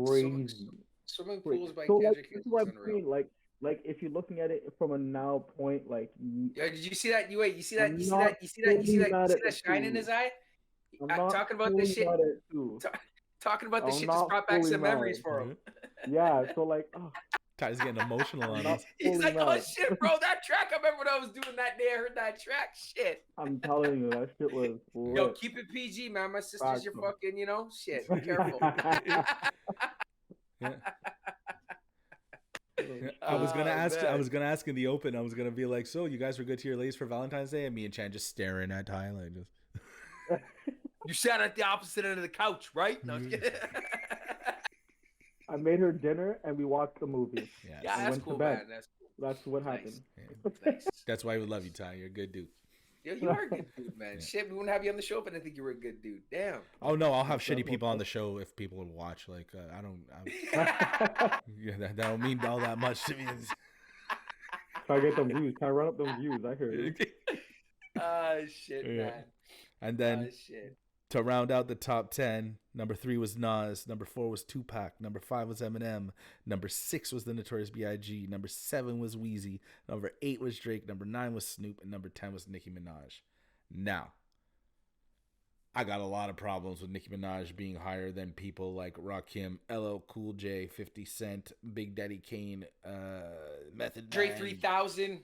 crazy. Swimming pools by so Kendrick. Like, what I'm saying, like if you're looking at it from a now point, like. Yeah, did you see that? You see that shine in his eye? Talking about this shit. Talking about this shit just brought back some memories for him. Yeah, so like. Ty's getting emotional on us. He's like, oh shit, bro, that track. I remember when I was doing that day. I heard that track. Shit. I'm telling you, that shit was lit. Yo, keep it PG, man. My sister's your fucking, shit. Be careful. Yeah. I was gonna ask in the open. I was gonna be like, so you guys were good to your ladies for Valentine's Day, and me and Chan just staring at Ty like just. You sat at the opposite end of the couch, right? No, I made her dinner and we watched the movie. Yeah, that's cool, man. That's cool. That's what happened. Nice. That's why we love you, Ty. You're a good dude. Yo, you are a good dude, man. Yeah. Shit, we wouldn't have you on the show, but I think you were a good dude. Damn. Oh no, I'll have shitty people on the show if people would watch. Like, yeah, that don't mean all that much to me. Try to get them views. Try to run up those views. I heard. Shit, man. And then. Shit. To round out the top 10, number 3 was Nas, number 4 was Tupac, number 5 was Eminem, number 6 was the Notorious B.I.G., number 7 was Weezy, number 8 was Drake, number 9 was Snoop, and number 10 was Nicki Minaj. Now, I got a lot of problems with Nicki Minaj being higher than people like Rakim, LL Cool J, 50 Cent, Big Daddy Kane, Method Drake 3000.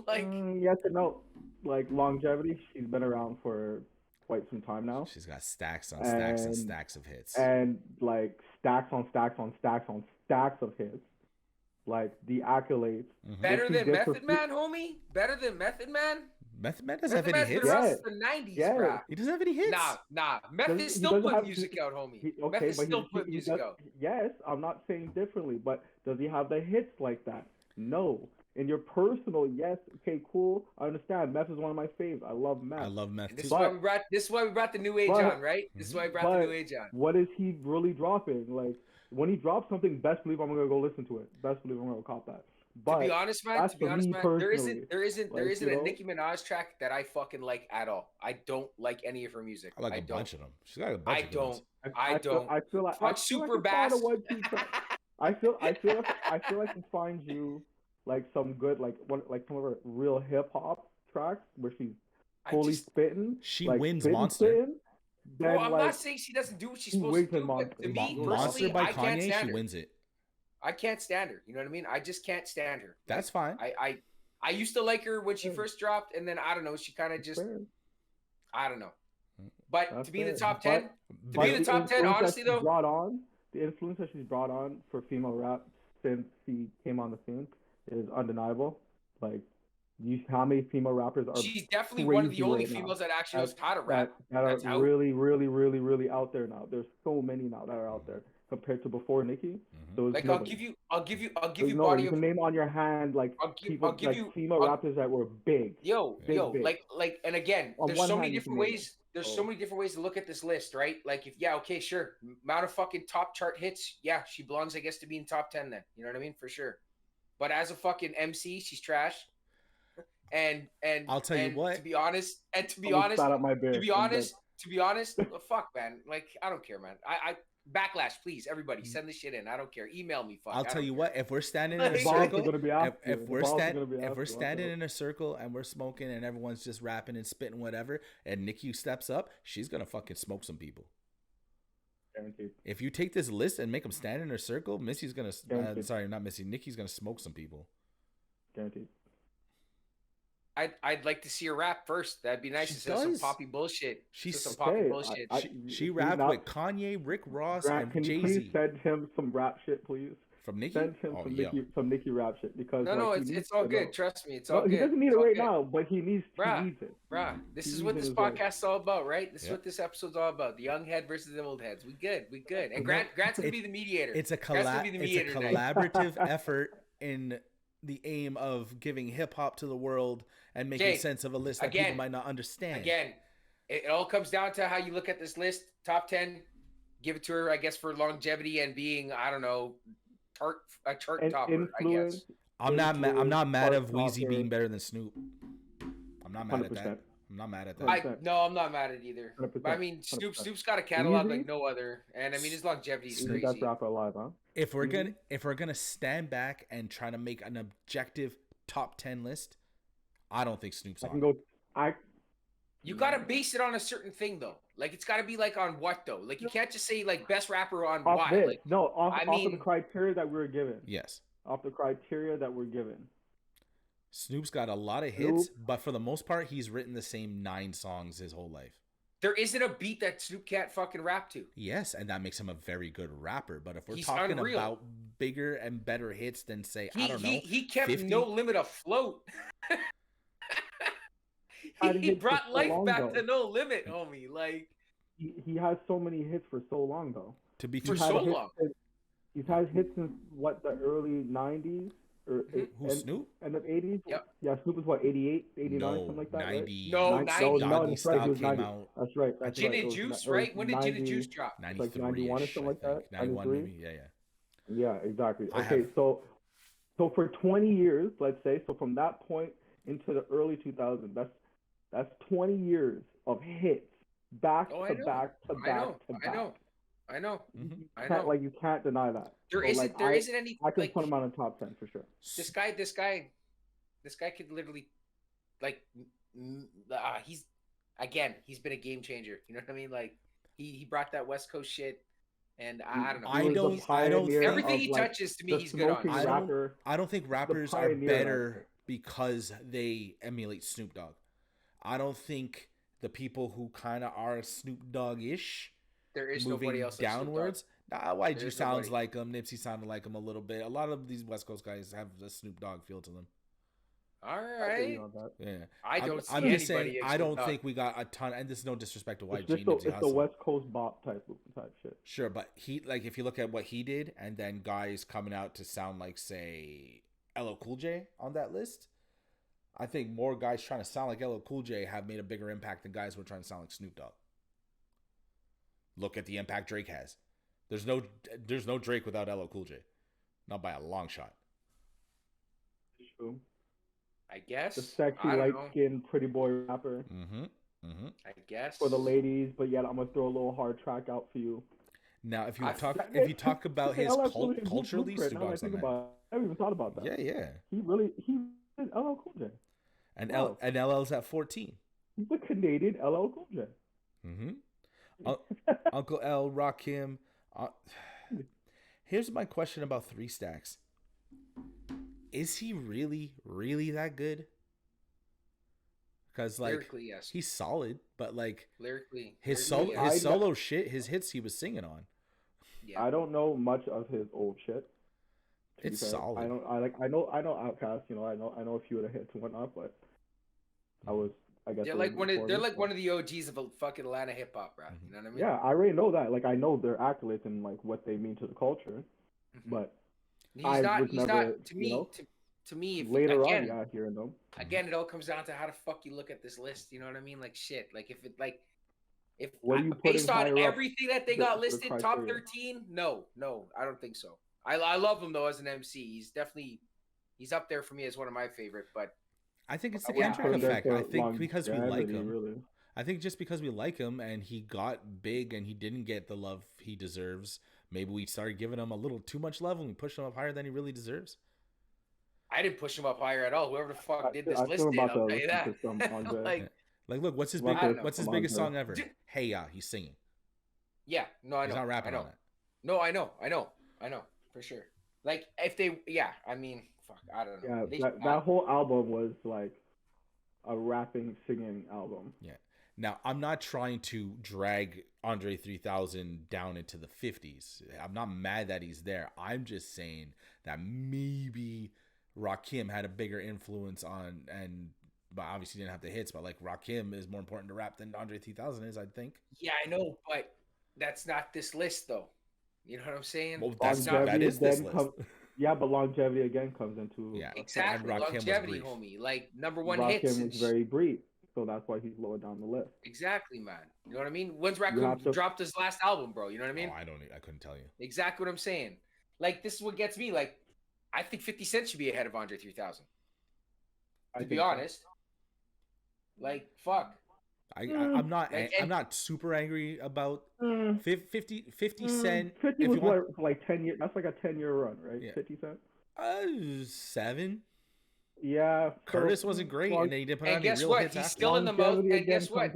Like, yes and no. Like longevity, she's been around for quite some time now. She's got stacks on stacks and stacks of hits. And like stacks on stacks on stacks on stacks of hits. Like the accolades. Better than Method Man, homie? Better than Method Man? Meth Man doesn't have Method any Man's been hits. around Yeah. since the 90s, Yeah. bruh. He doesn't have any hits. Nah. Meth is He still doesn't putting have music out, homie. Meth okay, is but still putting music does, out. yes, I'm not saying differently, but does he have the hits like that? No. In your personal, yes, okay, cool. I understand. Meth is one of my faves. I love Meth. I love Meth This too. is why we brought the new age but- on, right? This is why we brought the But new age on. what is he really dropping? Like when he drops something, best believe I'm gonna go listen to it. Best believe I'm gonna cop that. But To be honest, man, that's for me personally. there isn't Like, you a know? Nicki Minaj track that I fucking like at all. I don't like any of her music. I like a bunch of them. She's got a bunch I of good ones. don't. I don't. I feel like Fuck I feel Super like I Bass. found a 1-2 track. I feel like I find you like some good like some of her real hip hop tracks where she's fully spitting. She like, wins spitting, Monster. Spitting, then, Well, I'm like, not saying she doesn't do what she's she supposed wins to in do, Monster. but to me Monster personally, by I can't Kanye, stand she her. wins it. I can't stand her. You know what I mean? I just can't stand her. That's fine. I used to like her when she first dropped, and then I don't know, she kind of just fair. I don't know. But That's to be in the fair. top 10, But be in the top 10, influence honestly that she's though, brought on, the influence that she's brought on for female rap since she came on the scene is undeniable. Like, how many female rappers are she's definitely one of the only right now females that actually knows how to rap. that are That's out. really, really, really, really out there now. There's so many now that are out there compared to before Nicki. So Like nobody. I'll give you There's body you of can name on your hand like people like female rappers that were big. Big. like and again, On there's one so hand, many you different can name ways. There's so many different ways to look at this list, right? Like if okay, sure, amount of fucking top chart hits, yeah, she belongs, I guess, to be in top 10 then. You know what I mean? For sure. But as a fucking MC, she's trash. And I'll tell you what. To be honest, well, fuck, man. Like I don't care, man. I backlash, please, everybody, send this shit in. I don't care. Email me, fuck. I'll tell you what. If we're standing in The a boss is circle, gonna be after you. if The we're boss is gonna be after you. standing in a circle and we're smoking and everyone's just rapping and spitting whatever, and Nicki steps up, she's gonna fucking smoke some people. Guaranteed. If you take this list and make them stand in a circle, Missy's gonna. Guaranteed. Sorry, not Missy. Nicki's gonna smoke some people. Guaranteed. I'd like to see her rap first. That'd be nice. She Instead of some does. poppy bullshit. She's some poppy okay. bullshit. She rapped with Kanye, Rick Ross, Grant, and can you Jay please Z. send him some rap shit, please? From Nicki? Send him some Nicki rap shit because no, like, it's all good. Trust me, it's all good. He doesn't need it's it right good. now, but he needs it. Bruh, this He is what needs this it as podcast is all about, right? This is Yeah. what this episode's all about. The young head versus the old heads. We good. And Grant's gonna be the mediator. It's a Grant's gonna be the mediator tonight. collaborative effort in the aim of giving hip hop to the world and making sense of a list that people might not understand. Again, it all comes down to how you look at this list. Top 10, give it to her, I guess, for longevity and being, I don't know, a chart topper, I guess. I'm not mad of Weezy being better than Snoop. I'm not mad 100%. at that. I'm not mad at that. No, I'm not mad at either. 100%. But I mean, Snoop's got a catalog like no other, and I mean his longevity is crazy. That's rapper alive, huh? If we're gonna stand back and try to make an objective top 10 list, I don't think Snoop's on. You gotta base it on a certain thing though. Like it's gotta be like on what though? Like you can't just say like best rapper on off what. This. Like, no, off of the criteria that we were given. Yes. Off the criteria that we're given. Snoop's got a lot of hits, but for the most part, he's written the same 9 songs his whole life. There isn't a beat that Snoop can't fucking rap to. Yes, and that makes him a very good rapper. But if we're He's talking unreal. about bigger and better hits than say, I don't know, he kept 50? No Limit afloat. he brought life back to No Limit, homie. Like he has so many hits for so long though. To be for so long. He's had hits since what, the early 90s or Snoop? End of 80s. Yep. Yeah, Snoop was what, 88, 89, No, something like that. 90. Right? No, 90. Doggy that's Style right, came 90. out. That's right. That's Gin right. and Juice, right? When did Gin and Juice drop? 93 like 91 or something like that? 91 93? maybe, yeah. Yeah, exactly. Okay, so for 20 years, let's say, so from that point into the early 2000s, that's 20 years of hits back to back to back to back. I know. You can't deny that. There isn't any. I can like, put him on the top 10 for sure. This guy could literally, like, he's been a game changer. You know what I mean? Like, he brought that West Coast shit, and I don't know. I don't think everything he touches to me, he's good on. I don't think rappers are better because they emulate Snoop Dogg. I don't think the people who kind of are Snoop Dogg-ish. There is moving nobody else downwards. YG sounds like him. Nipsey sounded like him a little bit. A lot of these West Coast guys have a Snoop Dogg feel to them. All I get right. you on that. Yeah, I don't see I'm just saying anybody. I don't think we got a ton. And this is no disrespect to It's YG just Nipsey it's the Hussle. West Coast bop type shit. Sure, but he like if you look at what he did, and then guys coming out to sound like say LL Cool J on that list, I think more guys trying to sound like LL Cool J have made a bigger impact than guys who are trying to sound like Snoop Dogg. Look at the impact Drake has. There's no Drake without LL Cool J, not by a long shot. True. I guess. The sexy, light-skinned, pretty boy rapper. I guess. For the ladies, but yeah, I'm gonna throw a little hard track out for you. Now, if you talk about his culturally, Snoop Dogg's on that. I haven't even thought about that. Yeah. He is LL Cool J. And LL's at 14. He's a Canadian LL Cool J. Uncle L, Rakim. Here's my question about 3 Stacks. Is he really, really that good? Because like lyrically, yes. He's solid, but like lyrically, his yes. solo shit, his hits he was singing on. Yeah. I don't know much of his old shit. It's solid. I know Outkast. You know, I know a few of the hits and whatnot, but I guess they're like one of the OGs of fucking Atlanta hip hop, bro. You know what I mean? Yeah, I already know that. Like I know their accolades and like what they mean to the culture, but. He's not to me if, later again, on hearing them. Again, it all comes down to how the fuck you look at this list, you know what I mean? Like shit. Like if based on everything that they got listed top 13, no, I don't think so. I love him though as an MC. He's up there for me as one of my favorite, but I think it's the Kendrick effect. I think because we like him. Really. I think just because we like him and he got big and he didn't get the love he deserves, maybe we started giving him a little too much love and we pushed him up higher than he really deserves. I didn't push him up higher at all. Whoever the fuck did this list did, I'll tell you that. like, look, what's his biggest song ever? Hey Ya, he's singing. Yeah, no, I know. He's not rapping on it. No, I know, for sure. Like, if they, I mean, fuck, I don't know. Yeah, that whole album was like a rapping, singing album. Yeah. Now, I'm not trying to drag Andre 3000 down into the 50s. I'm not mad that he's there. I'm just saying that maybe Rakim had a bigger influence on, but obviously didn't have the hits, but like Rakim is more important to rap than Andre 3000 is, I think. Yeah, I know, but that's not this list, though. You know what I'm saying? Well, that is this list. Yeah, but longevity again comes into exactly longevity, homie. Like number one Rakim hits. was very brief. So that's why he's lower down the list. Exactly, man. You know what I mean? When's Rakim dropped his last album, bro? You know what I mean? Oh, I couldn't tell you. Exactly what I'm saying. Like, this is what gets me. Like, I think 50 Cent should be ahead of Andre 3000. To be honest. Like, fuck. I'm not super angry about 50 Cent. 50 was for like 10 years. That's like a 10-year run, right? Yeah. 50 Cent? 7. Yeah, Curtis wasn't great, and he didn't put out any real hits. He's still in the mouth. And guess what?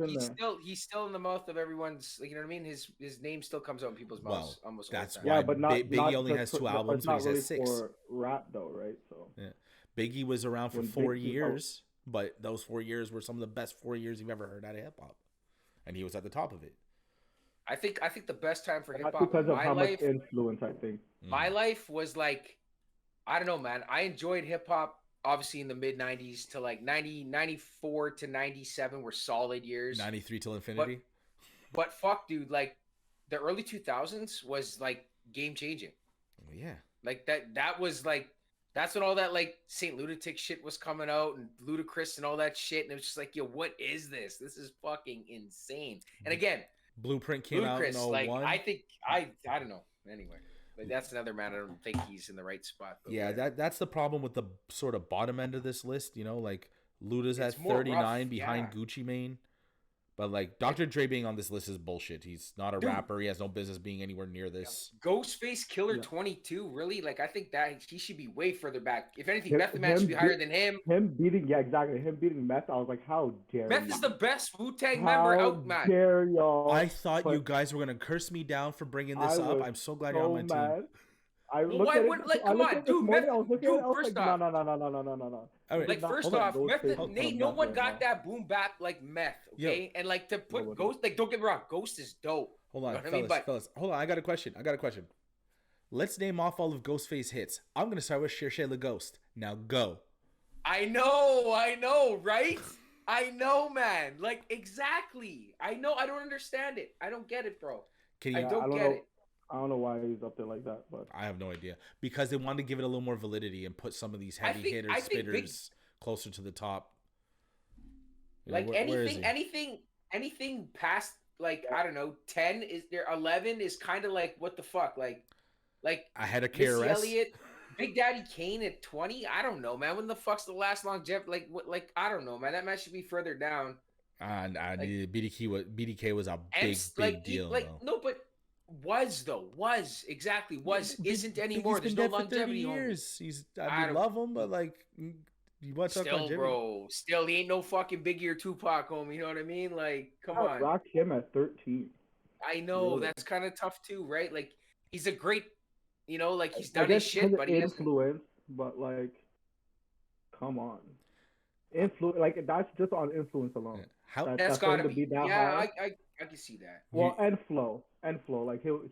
He's still in the mouth of everyone's. Like, you know what I mean? His name still comes out in people's mouths almost. That's all the time. why. But Biggie only has 2 albums. But he's really has 6. For rap though, right? So yeah, Biggie was around for 4 years, but those 4 years were some of the best 4 years you've ever heard out of hip hop, and he was at the top of it. I think the best time for hip hop because of how much influence. I think my life was like, I don't know, man. I enjoyed hip hop. Obviously in the mid 90s to like 94 to 97 were solid years. 93 till infinity. But fuck, dude, like the early 2000s was like game changing. Yeah. Like that was like, that's when all that like Saint Lunatic shit was coming out and Ludacris and all that shit. And it was just like, yo, what is this? This is fucking insane. And again, Blueprint came out in 01. Like, I think, I don't know. Anyway. But that's another man. I don't think he's in the right spot. Yeah, that's the problem with the sort of bottom end of this list. You know, like Luda's at 39 behind Gucci Mane. But like Dr. Dre being on this list is bullshit. He's not a rapper. He has no business being anywhere near this. Ghostface Killer 22, really? Like I think that he should be way further back. If anything, Method Man should be higher than him. Him beating Meth. I was like, how dare Meth is the best Wu-Tang member out, man. How dare y'all? I thought you guys were gonna curse me down for bringing this up. I'm so glad you're on my team. I looked at it. Come on, dude. First off, no. Right. Like first off, no one got that boom bap like Meth, okay? And like to put Ghost, like don't get me wrong, Ghost is dope. Hold on, fellas. Hold on, I got a question. Let's name off all of Ghostface's hits. I'm gonna start with Cherchez Le Ghost. Now go. I know, right? I know, man. Like exactly. I know. I don't understand it. I don't get it, bro. Can I you? Yeah, I don't don't get know. it. I don't know why he's up there like that, but I have no idea because they wanted to give it a little more validity and put some of these heavy hitters, I think big spitters closer to the top. You know, like where is he? anything past like I don't know 10 is there 11 is kind of like what the fuck like Ahead of Missy KRS? Elliott, Big Daddy Kane at 20. I don't know, man. When the fuck's the last longevity? Like what? Like I don't know, man. That man should be further down. And Like BDK was a and big deal though. no, but was exactly was isn't anymore. Biggie's been There's no dead for 30 longevity, homie. years. I We don't. love him, but like, you want to talk Still, longevity? bro. Still, he ain't no fucking Biggie or Tupac, homie. You know what I mean? Like, come I on. rocked him at 13. I know Really? that's kind of tough too, right? Like, he's a great, like he's I done his guess shit, because but of he hasn't. influence, but like, come on, influence like that's just on influence alone. How That's For him gotta to be. be that Yeah, high. I can see that. Well, and flow. Like he was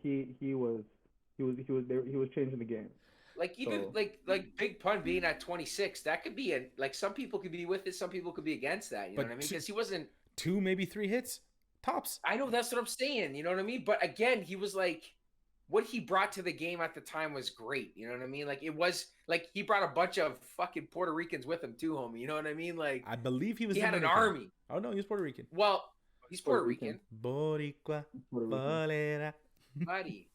changing the game. Like even So, like Big Pun being at 26, that could be like some people could be with it, some people could be against that. You know what I mean? Because he wasn't. 2, maybe 3 hits tops. I know that's what I'm saying. You know what I mean? But again, he was like, what he brought to the game at the time was great. You know what I mean? Like it was like he brought a bunch of fucking Puerto Ricans with him too, homie. You know what I mean? Like I believe he was. he had an Dominican. army. Oh no, he was Puerto Rican. Well, he's Puerto Rican. Boricua, bolera. Buddy.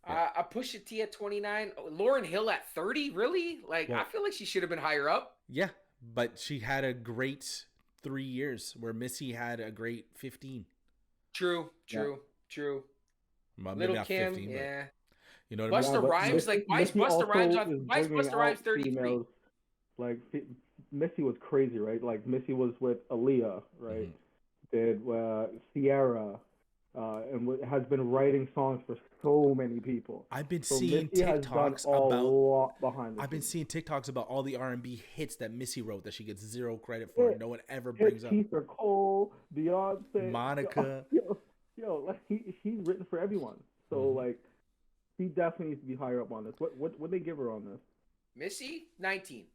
I push it T at 29. Lauryn Hill at 30? Really? Like, Well, I feel like she should have been higher up. Yeah, but she had a great 3 years where Missy had a great 15. True. Well, maybe Little not Kim, 15, yeah. you know what I mean? Busta Rhymes, like, why is Busta Rhymes on? Why is Busta Rhymes 33? Females, like Missy was crazy, right? Like Missy was with Aaliyah, right? Did Sierra, and has been writing songs for so many people. I've been So seeing Missy has done TikToks a about. lot behind the I've been scenes. seeing TikToks about all the R&B hits that Missy wrote that she gets zero credit for. No one ever brings up. Keith Cole, Beyonce, Monica. Yo, like she's written for everyone. So like, she definitely needs to be higher up on this. What they give her on this? Missy, 19.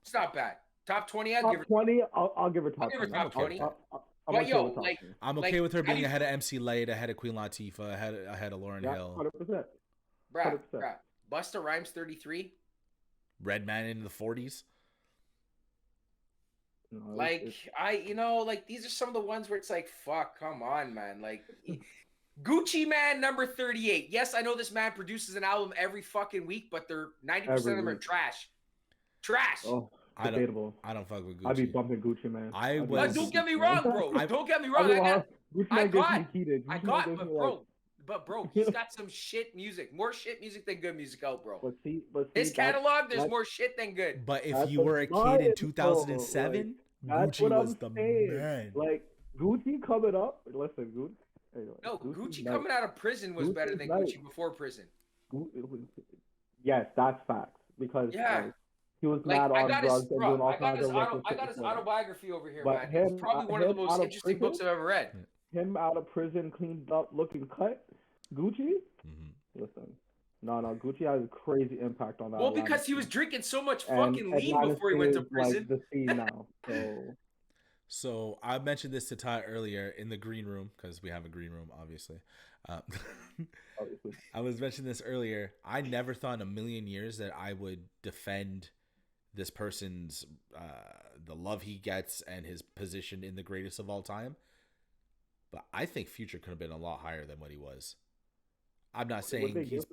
It's not bad. Top 20, Top 20. I'll give her top 20. top 20. I'm But okay yo, with top like, 20. I'm okay with her how do being you- ahead of MC Light, ahead of Queen Latifah, ahead of Lauryn Yeah, Hill. 100%. bruh, 100%. Busta Rhymes 33. Redman in the 40s. No, Like, like these are some of the ones where it's like, fuck, come on, man. Like, Gucci Man number 38. Yes, I know this man produces an album every fucking week, but they're 90% of them are trash. Trash. Oh, debatable. I don't fuck with Gucci. I'd be bumping Gucci, man. But don't get me wrong, bro. Don't get me wrong. Bro, he's got some shit music. More shit music than good music out, bro. But see, His catalog, there's more shit than good. But if you were a kid in 2007, Gucci was the man. Like Gucci coming up. Listen, Gucci. Anyway, No, Gucci coming out of prison was better than Gucci before prison. Yes, that's facts. Because he was Like, mad on drugs and doing all kinds of I got his autobiography over here, But man. It's probably one of the most interesting books I've ever read. Him out of prison, cleaned up, looking cut. Gucci? Listen. No, Gucci has a crazy impact on that. Well, because he was drinking so much fucking lean before he went to prison. Like the scene now, So I mentioned this to Ty earlier in the green room because we have a green room, obviously. Obviously. I was mentioning this earlier. I never thought in a million years that I would defend this person's the love he gets and his position in the greatest of all time. But I think Future could have been a lot higher than what he was. I'm not saying he's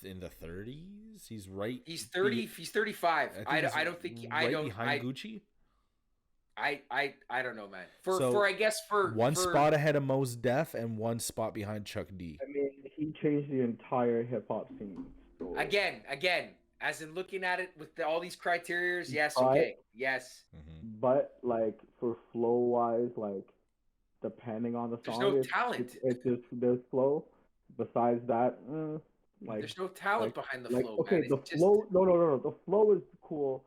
in the 30s. He's right. He's 30. He's 35. I don't think. Behind Gucci. I don't know, man. For one spot ahead of Mos Def and one spot behind Chuck D. I mean, he changed the entire hip hop scene. So. Again, as in looking at it with all these criterias, yes, okay, yes. But like for flow wise, like depending on the song, there's no talent. It's just there's flow. Besides that, like there's no talent behind the flow. Okay, man. the flow. No. The flow is cool.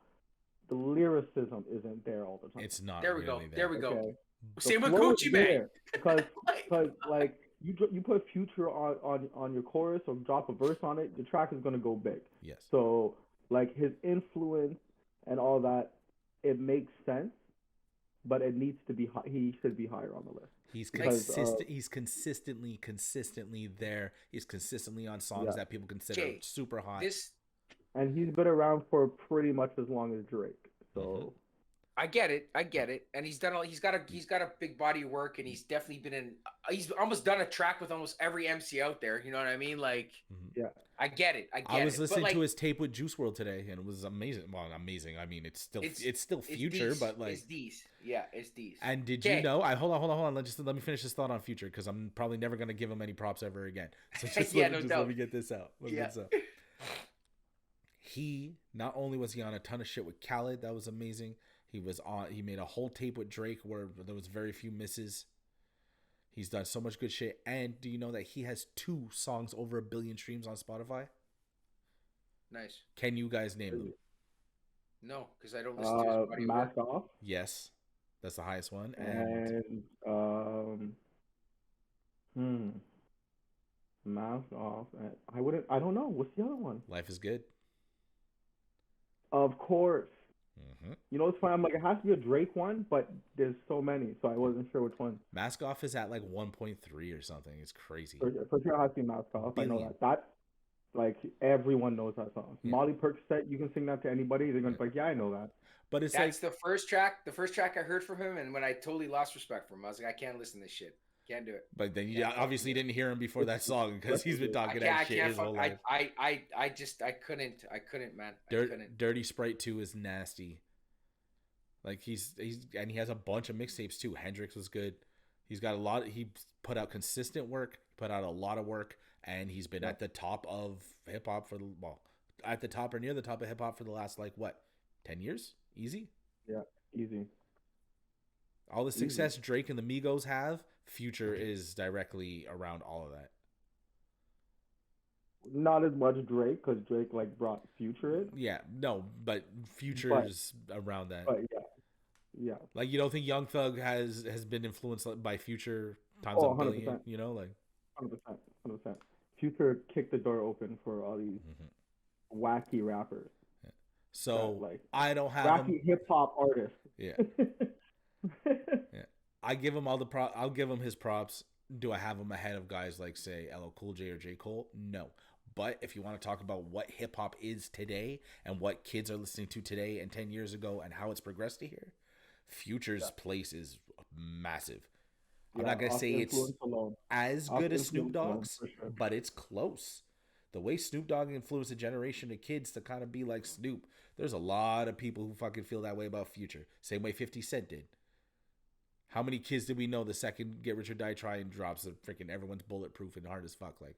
The lyricism isn't there all the time. It's not. There we go. There we go. Okay. Same with Gucci Man. Because like you put Future on your chorus or drop a verse on it, the track is gonna go big. Yes. So like his influence and all that, it makes sense, but it needs to be he should be higher on the list. He's Because consistent. He's consistently there. He's consistently on songs yeah, that people consider Jay, super hot. this and he's been around for pretty much as long as Drake. So Mhm. I get it, and he's done. He's got a big body of work, and he's definitely been in. He's almost done a track with almost every MC out there. You know what I mean? Like, Mhm. yeah, I get it. I was But, listening like, to his tape with Juice World today, and it was amazing. Well, amazing. I mean, it's still Future, these. but like, It's these. Yeah, it's these. and did you know? Hold on. Let me finish this thought on Future because I'm probably never gonna give him any props ever again. So just, Yeah, let me get this out. Yeah. He not only was he on a ton of shit with Khaled, that was amazing. He made a whole tape with Drake where there was very few misses. He's done so much good shit. And do you know that he has 2 songs over 1 billion streams on Spotify? Nice. Can you guys name them? No, because I don't listen to his body of work. Mask Off Yes, that's the highest one. and Mask Off. And I don't know. What's the other one? Life is Good. Of course. Mm-hmm. You know, it's funny. I'm like, it has to be a Drake one, but there's so many, so I wasn't sure which one. Mask Off is at like 1.3 or something. It's crazy. For sure, it has to be Mask Off. I know Billion. that. That, like, everyone knows that song. Yeah. Molly Percocet, you can sing that to anybody. They're going to be like, yeah, I know that. But it's That's the first track. The first track I heard from him, and when I totally lost respect for him, I was like, I can't listen to this shit. Can't do it. But then you obviously didn't hear him before that song because he's been talking that shit his whole life. I couldn't, man. I couldn't. Dirty Sprite 2 is nasty. Like he has a bunch of mixtapes too. Hendrix was good. He put out consistent work, put out a lot of work, and he's been at the top of hip hop at the top or near the top of hip hop for the last 10 years? Easy? Yeah, easy. All the success Drake and the Migos have, Future is directly around all of that. Not as much Drake, because Drake brought Future in. Yeah, no, but Future's around that. But yeah. Like, you don't think Young Thug has been influenced by Future times a billion? 100%. You know, like 100%. Future kicked the door open for all these wacky rappers. Yeah. So that, I don't have wacky hip hop artists. Yeah. Yeah. I give him I'll give him his props. Do I have him ahead of guys like, say, LL Cool J or J. Cole? No. But if you want to talk about what hip hop is today and what kids are listening to today and 10 years ago and how it's progressed to here, Future's place is massive. I'm not going to say it's as good as Snoop Dogg's, sure. But it's close. The way Snoop Dogg influenced a generation of kids to kind of be like Snoop, there's a lot of people who fucking feel that way about Future. Same way 50 Cent did. How many kids did we know the second Get Rich or Die Trying drops that freaking everyone's bulletproof and hard as fuck? Like,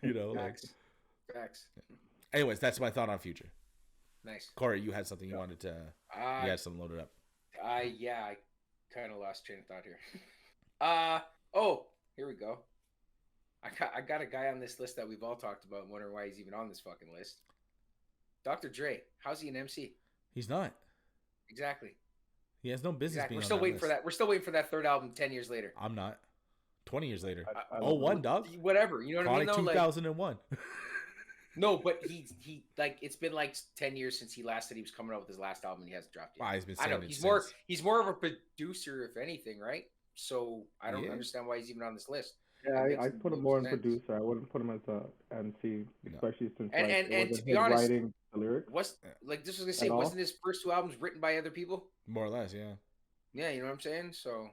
you know, Facts. Anyways, that's my thought on Future. Nice. Corey, you had something you wanted to. You had something loaded up. Yeah, I kind of lost train of thought here. Oh, here we go. I got a guy on this list that we've all talked about and wondering why he's even on this fucking list. Dr. Dre. How's he an MC? He's not. Exactly. He has no business being We're still waiting for that. We're still waiting for that third album 10 years later. I'm not. 20 years later. I 01, dog. Whatever. You know what I mean? 2001. No, but he it's been 10 years since he last said he was coming out with his last album and he hasn't dropped yet. He's been saying I know he's more of a producer if anything, right? So I don't understand why he's even on this list. Yeah, I put him more in producer. I wouldn't put him as a MC, especially since and to be honest, writing the lyrics. This was gonna say, wasn't his first 2 albums written by other people? More or less, yeah. Yeah, you know what I'm saying? So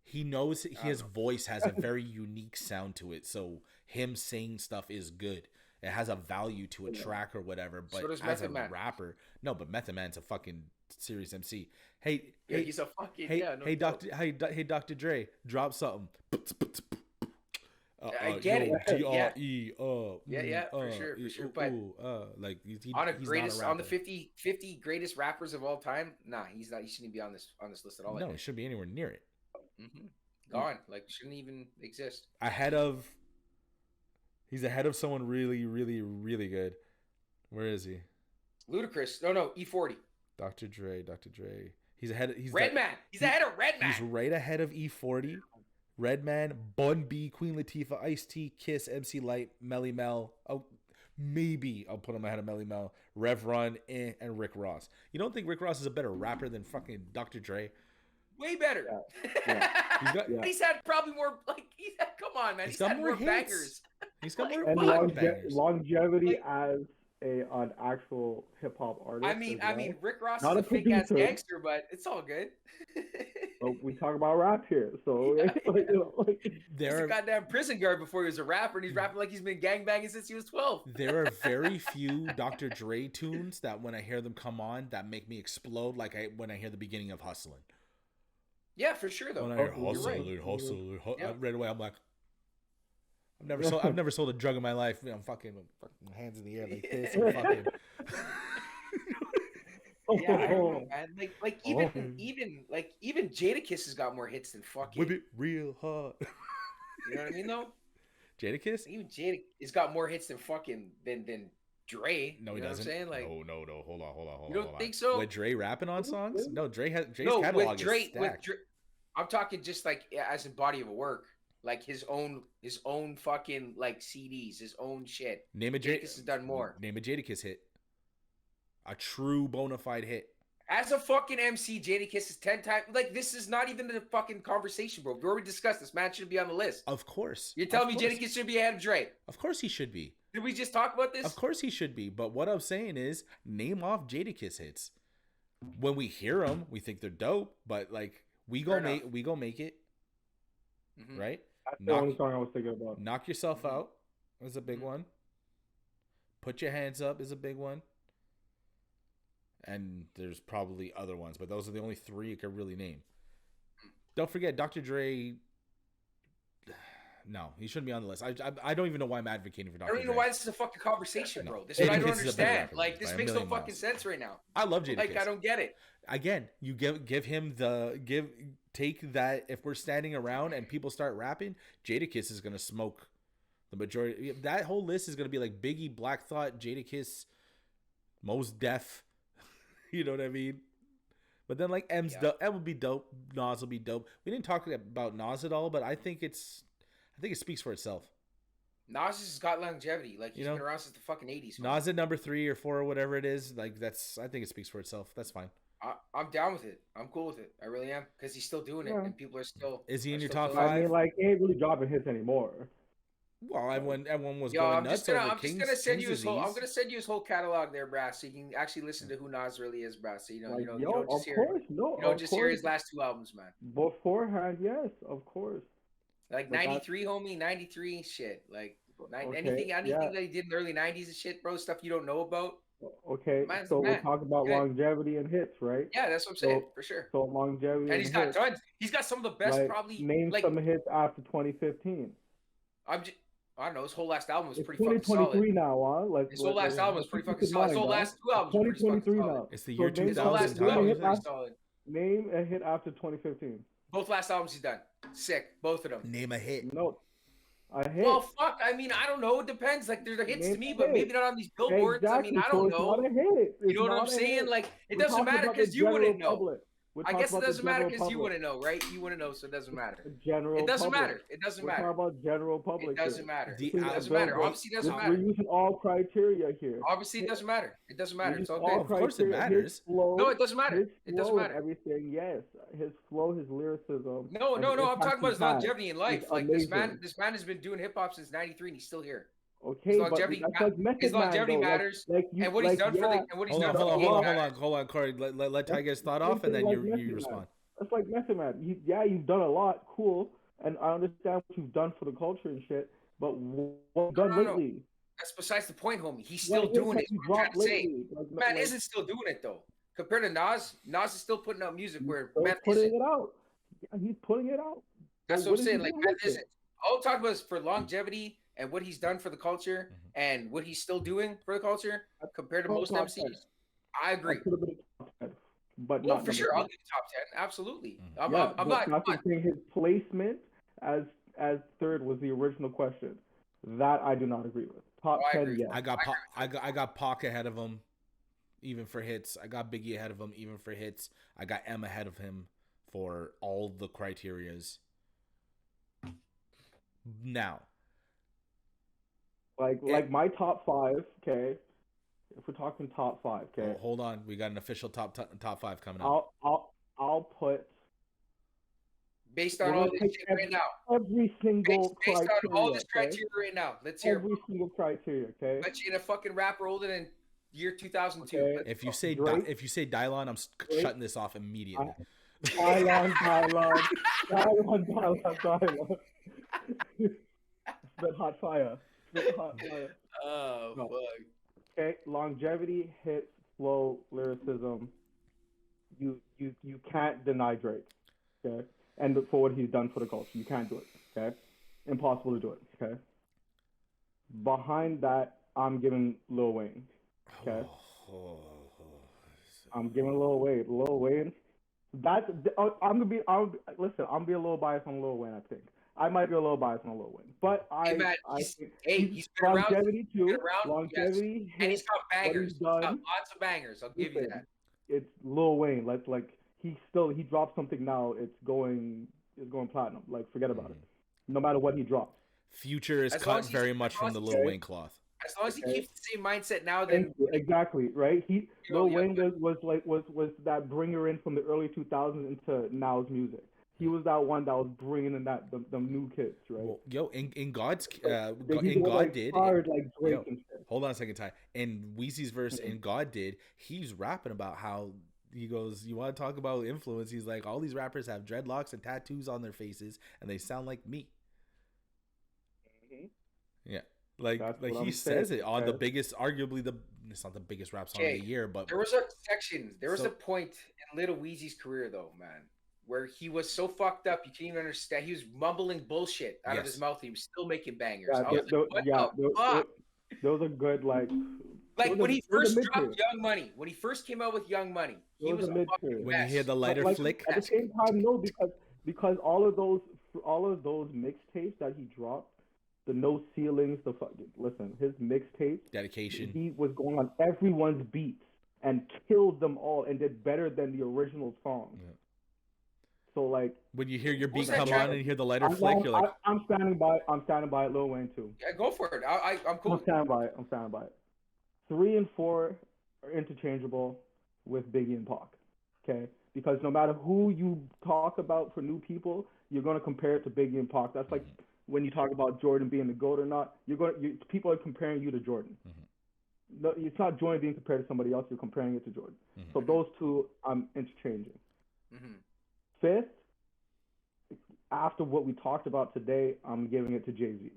he knows his voice has a very unique sound to it, so him saying stuff is good. It has a value to a track or whatever, but so does as Method a Man. rapper, no, but Method Man's a fucking serious MC. Hey, he's a fucking Dr. Dre, drop something. I get it. G.O.A.T. For sure. But on the 50 greatest rappers of all time, nah, he's not. He shouldn't be on this list at all. No, he shouldn't be anywhere near it. Mm-hmm. Gone. Shouldn't even exist. He's ahead of someone really, really, really good. Where is he? Ludacris. No, E40. Dr. Dre. He's ahead. Redman. He's ahead of Redman. He's right ahead of E40. Redman, Bun B, Queen Latifah, Ice-T, Kiss, MC Light, Melly Mel. Oh, maybe I'll put him ahead of Melly Mel, Rev Run, and Rick Ross. You don't think Rick Ross is a better rapper than fucking Dr. Dre? Way better. He's had probably more. Like come on, man. He's had more bangers. He's got more and bangers. Longevity as an actual hip hop artist. I mean, Rick Ross is a fake ass gangster, but it's all good. But we talk about rap here, so he's a goddamn prison guard before he was a rapper, and he's rapping like he's been gangbanging since he was 12. There are very few Dr. Dre tunes that when I hear them come on, that make me explode like when I hear the beginning of Hustlin'. Yeah, for sure though. When I hear hustle, right away I'm like, I've never sold a drug in my life. I'm fucking hands in the air like this. And fucking... Yeah, I don't know, man. Like even Jadakiss has got more hits than fucking. Whip it real hard. You know what I mean though? Jadakiss? Even Jada has got more hits than fucking than Dre. No, he doesn't. What I'm saying? Like, no. Hold on. You don't think so? With Dre rapping on songs? No, Dre's no, catalog with Dre, is stacked. I'm talking just like as a body of work, like his own fucking like CDs, his own shit. Jadakiss has done more. Name a Jadakiss hit. A true bona fide hit. As a fucking MC, Jadakiss is 10 times. Like, this is not even the fucking conversation, bro. We already discussed this. Man should be on the list. Of course. You're telling me Jadakiss should be ahead of Dre? Of course he should be. Did we just talk about this? Of course he should be. But what I'm saying is, name off Jadakiss hits. When we hear them, we think they're dope. But like, we go make it. Mm-hmm. Right? That's the only song I was thinking about. Knock Yourself Out is a big one. Put Your Hands Up is a big one. And there's probably other ones, but those are the only three you could really name. Don't forget, Dr. Dre. No, he shouldn't be on the list. I don't even know why I'm advocating for Dr. Dre. I don't even know why this is a fucking conversation, bro. This is what I don't understand. Like, this makes no fucking sense right now. I love Jadakiss. Like, I don't get it. Again, you give him take that. If we're standing around and people start rapping, Jadakiss is gonna smoke the majority. That whole list is gonna be like Biggie, Black Thought, Jadakiss, Mos Def. You know what I mean? But then like M will be dope. Nas will be dope. We didn't talk about Nas at all, but I think it speaks for itself. Nas has got longevity. Like he's been around since the fucking 80s. Man. Nas at number 3 or 4 or whatever it is. Like I think it speaks for itself. That's fine. I'm down with it. I'm cool with it. I really am because he's still doing it and people are still. Is he in your top 5? I mean, like he ain't really dropping hits anymore. Well, everyone was going nuts over I'm just gonna send you his whole. I'm gonna send you his whole catalog there, Brass, so you can actually listen to who Nas really is, Brass. So you don't just hear his last 2 albums, man. Beforehand, yes, of course. Like 93, homie, 93 shit. Like anything that he did in the early 90s and shit, bro. Stuff you don't know about. Okay, so we're talking about longevity and hits, right? Yeah, that's what I'm saying for sure. So longevity, and he's got tons. He's got some of the best, probably. Name some hits after 2015. I don't know. His whole last album was pretty fucking solid. 2023 now, huh? His whole last album was pretty fucking solid. His whole last 2 albums were pretty fucking solid. It's the year 2000. His whole last 2 albums were pretty solid. Name a hit after 2015. Both last albums he's done. Sick. Both of them. Name a hit. No. A hit. Well, fuck. I mean, I don't know. It depends. Like, they're hits to me, but maybe not on these billboards. Exactly. I mean, I don't know. It's not a hit. You know what I'm saying? Like, it doesn't matter because you wouldn't know. I guess it doesn't matter because you wouldn't know, right? You wouldn't know, so it doesn't matter. It doesn't matter. It doesn't matter. We're talking about general public. It doesn't matter. It doesn't matter. Obviously, it doesn't matter. We're using all criteria here. Obviously, it doesn't matter. It doesn't matter. It's all good. Of course, it matters. No, it doesn't matter. It doesn't matter. Everything, yes. His flow, his lyricism. No. I'm talking about his longevity in life. Like this man has been doing hip hop since '93, and he's still here. Okay, his longevity matters, and what he's done for the and what he's done for the game. Hold on, Corey. Let Ty get his thought off, and then you respond. That's like Method Man. You've done a lot, cool, and I understand what you've done for the culture and shit. But what you've done lately? That's besides the point, homie. He's still doing it. I'm trying to say, man isn't still doing it though. Compared to Nas, Nas is still putting out music where Meth isn't. It out. Yeah, he's putting it out. That's what I'm saying. Like Meth isn't. All I'm talking about is for longevity and what he's done for the culture and what he's still doing for the culture compared to most MCs. I agree. But for sure, I'll give top 10. Absolutely. I'm not saying his placement as third was the original question. That I do not agree with. Top 10, yes. I got Pac ahead of him, even for hits. I got Biggie ahead of him, even for hits. I got M ahead of him for all the criterias. Now, Like my top five. Okay, if we're talking top five. Okay, Oh, hold on, we got an official top five coming up. I'll put. Based We're on all gonna this take shit right now. every single Based on all criteria. this Okay, criteria right now. Let's hear it. every single criteria. Okay. Bet you in a fucking rapper older than year 2002. Okay. Let's If go. you say Drake. if you say Dylon, I'm Drake. shutting this off immediately. Dylon. Spit hot fire. Oh, No. fuck. Okay, longevity, hits, flow, lyricism. You can't deny Drake. Okay, and for what he's done for the culture, you can't do it. Okay, impossible to do it. Okay. Behind that, I'm giving Lil Wayne. Okay, I'm giving Lil Wayne. Lil Wayne. That's I'm gonna be. Listen. I'm gonna be a little biased on Lil Wayne. I think I might be a little biased on Lil Wayne, but Hey, man, I he's, think he's been around. longevity He's been too. around, Longevity, yes. And he's hits, got what bangers. he's done. He's got lots of bangers. I'll give you that. It's Lil Wayne. Like he drops something now. It's going platinum. Like forget about it. No matter what he drops. Future is cut very much from the Lil Wayne cloth. As long as he keeps the same mindset now, Thank then you. Exactly right. Lil Wayne was that bringer in from the early 2000s into now's music. He was that one that was bringing in that the new kids, right? Well, yo, in God's in God like, did. Like Drake Yo, and shit. hold on a second, Ty. In Weezy's verse in God did, he's rapping about how he goes, you want to talk about influence? He's like, all these rappers have dreadlocks and tattoos on their faces, and they sound like me. Yeah. Like he says it on the biggest, arguably it's not the biggest rap song of the year, but there was a point in Little Weezy's career though, man, where he was so fucked up you can't even understand. He was mumbling bullshit out of his mouth. He was still making bangers. Those are good like when he first dropped Young Money, when he first came out with Young Money, he was a fucking when you hear the lighter flick. At the same time, no, because all of those mixtapes that he dropped. The No Ceilings, his mixtape. Dedication. He was going on everyone's beats and killed them all and did better than the original song. Yeah. So like when you hear your beat come on and you hear the lighter flick, you're like, I'm standing by Lil Wayne too. Yeah, go for it. I'm cool. I'm standing by it. 3 and 4 are interchangeable with Biggie and Pac. Okay, because no matter who you talk about for new people, you're gonna compare it to Biggie and Pac. That's like. When you talk about Jordan being the GOAT or not, people are comparing you to Jordan. Mm-hmm. No, it's not Jordan being compared to somebody else. You're comparing it to Jordan. Mm-hmm. So those two, I'm interchanging. Mm-hmm. 5th, after what we talked about today, I'm giving it to Jay-Z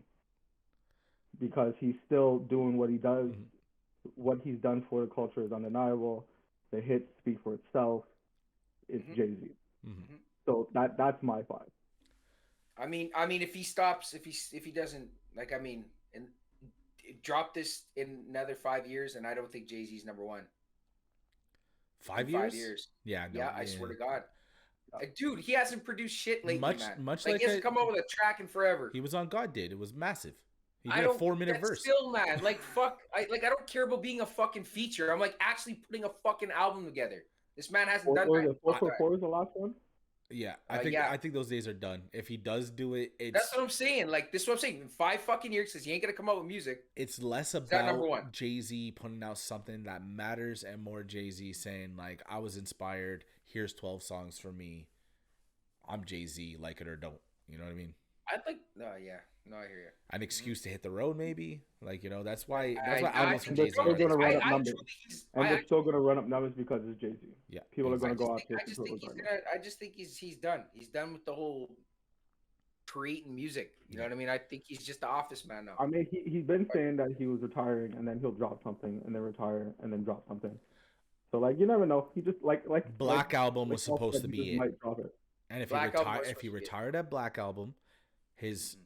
because he's still doing what he does. Mm-hmm. What he's done for the culture is undeniable. The hits speak for itself. It's Jay-Z. Mm-hmm. So that's my 5. I mean, if he stops, if he doesn't, like, I mean, and drop this in another 5 years, and I don't think Jay-Z's number 1. 5 years? 5 years. Yeah. No, yeah, I swear to God. Dude, he hasn't produced shit lately, man. Much like he hasn't come out with a track in forever. He was on God Did. It was massive. He did a 4-minute verse. Still, man, like, fuck. I don't care about being a fucking feature. I'm, like, actually putting a fucking album together. This man hasn't done that. 4 was the last one? Yeah, I think those days are done. If he does do it, that's what I'm saying. Like, this is what I'm saying. In 5 fucking years, because he ain't gonna come out with music. It's less about Jay-Z putting out something that matters and more Jay-Z saying, like, I was inspired. Here's 12 songs for me. I'm Jay-Z, like it or don't. You know what I mean? I'd like, no, yeah. No, I hear you. An excuse to hit the road, maybe. Like, you know, that's why albums from Jay-Z. They're still gonna run up numbers, and they're still gonna run up numbers because it's Jay-Z. Yeah, people are gonna go out there. I just think he's done. He's done with the whole creating music. You know what I mean? I think he's just the office man now. I mean, he's been saying that he was retiring, and then he'll drop something, and then retire, and then drop something. So like, you never know. He just like Black Album was supposed to be it. Might drop it. And if he retired at Black Album, his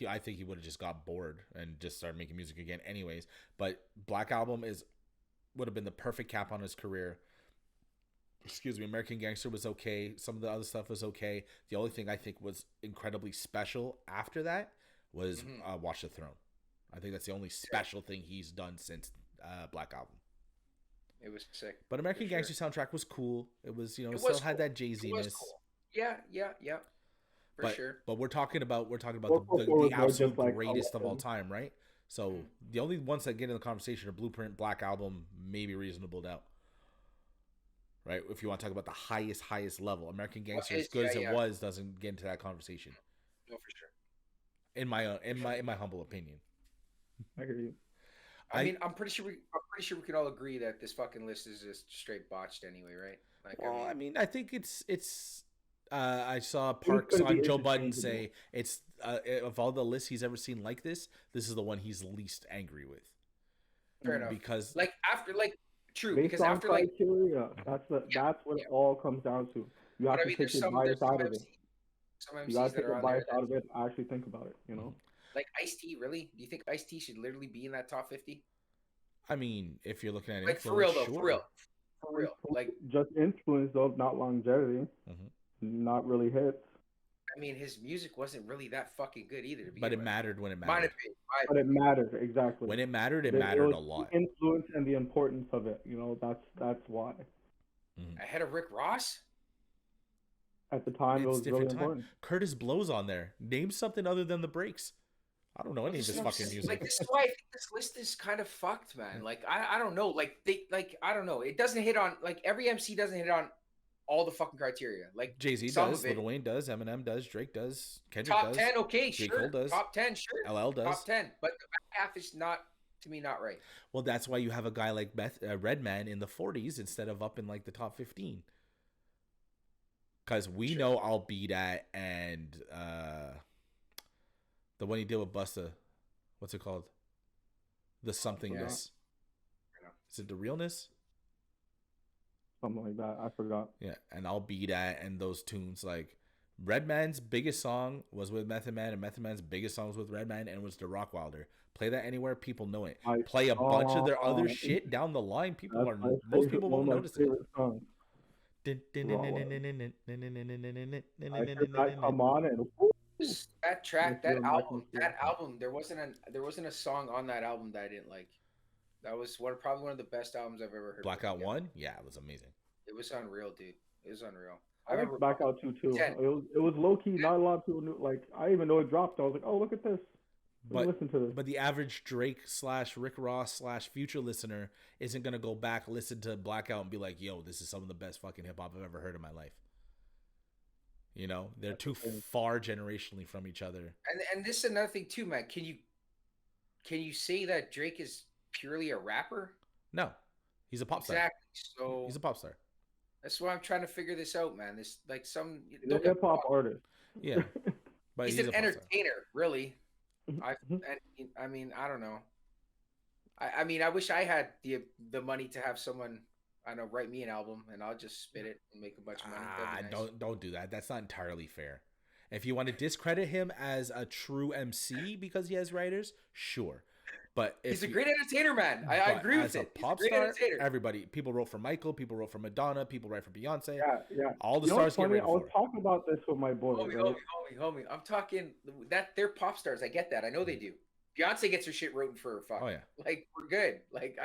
I think he would have just got bored and just started making music again anyways. But Black Album would have been the perfect cap on his career. Excuse me, American Gangster was okay. Some of the other stuff was okay. The only thing I think was incredibly special after that was Watch the Throne. I think that's the only special thing he's done since Black Album. It was sick. But American Gangster soundtrack was cool. It was, still had that Jay-Z-ness. Cool. Yeah. for sure. But we're talking about Four the was more absolute just like greatest of all 11. time, right? So the only ones that get in the conversation are Blueprint, Black Album, maybe Reasonable Doubt. Right? If you want to talk about the highest level, American Gangster, as good as it was, doesn't get into that conversation. No, for sure. In my humble opinion. I hear you. I mean, I'm pretty sure we can all agree that this fucking list is just straight botched anyway, right? Like, well, I mean, I think it's. I saw It's Parks gonna be on Joe Budden interchangeable. say it's of all the lists he's ever seen like this is the one he's least angry with. fair enough. Because Like after like true Based because on after like criteria, that's what it all comes down to. You have but I to mean take there's your bias out of it. some You gotta MCs that take are your on bias there out of that, it and actually think about it, you know? like Ice-T, really? Do you think Ice-T should literally be in that top 50? I mean, if you're looking at Like influence, for real though, sure. for real. Like Just influence though, not longevity. Mhm. Not really hits. I mean his music wasn't really that fucking good either to begin But it with. mattered when it My mattered. opinion. But it mattered, exactly. When it mattered It a was lot. the influence and the importance of it, you know, that's why. Ahead of Rick Ross? At the time it It's was really different time. important. Curtis Blow's on there. Name something other than the breaks. I don't know any of This his is what I'm fucking saying. music. Like this is why I think this list is kind of fucked, man. Like I don't know. Like I don't know. It doesn't hit on like every MC doesn't hit on all the fucking criteria. Like Jay-Z some does, of it. Lil Wayne does, Eminem does, Drake does, Kendrick Top does. 10, okay, J. sure. Cole does. Top 10, sure. LL does. Top 10, but the back half is not to me not right. Well, that's why you have a guy like Redman in the 40s instead of up in like the top 15. Because we know I'll Be That and the one he did with Busta. What's it called? The somethingness. Yeah. Is it the realness? Something like that. I forgot. Yeah, and I'll Be That and those tunes. Like Redman's biggest song was with Method Man, and Method Man's biggest song was with Redman, and it was the Rockwilder. Play that anywhere, people know it. Play a bunch of their other shit down the line. Most people won't notice it. Song. I heard that come on and That track, That's that your album, there wasn't a song on that album that I didn't like. That was probably one of the best albums I've ever heard. Blackout 1? Yeah, it was amazing. It was unreal, dude. It was unreal. I remember Blackout 2 too. It was low key. Not a lot of people knew. Like I even know it dropped. I was like, oh, look at this. Listen to this. But the average Drake / Rick Ross / Future listener isn't gonna go back, listen to Blackout, and be like, yo, this is some of the best fucking hip hop I've ever heard in my life. You know, they're too far generationally from each other. And this is another thing too, man. Can you say that Drake is purely a rapper? No, he's a pop star. Exactly. So he's a pop star. That's why I'm trying to figure this out, man. This like some hip hop artist. Yeah, but he's an entertainer, really. I mean, I don't know. I mean, I wish I had the money to have someone, I don't know, write me an album and I'll just spit it and make a bunch of money. Nice. Don't do that. That's not entirely fair. If you want to discredit him as a true MC because he has writers, sure. But he's a great entertainer, man. I agree with it. As a pop star, people wrote for Michael, people wrote for Madonna, people write for Beyonce. Yeah. All the stars get written I was talking about this with my boy. Homie. I'm talking that they're pop stars. I get that. I know they do. Beyonce gets her shit written for her. Fuck. Oh yeah. Like we're good. Like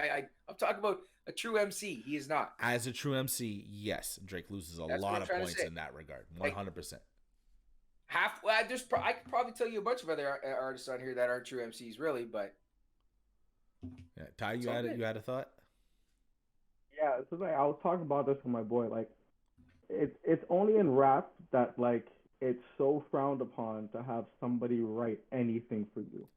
I'm talking about a true MC. He is not. As a true MC, yes, Drake loses a lot of points in that regard. 100%. I could probably tell you a bunch of other artists on here that aren't true MCs, really, but. Yeah, Ty, you had a thought? Yeah, so like I was talking about this with my boy. Like, it's only in rap that like it's so frowned upon to have somebody write anything for you.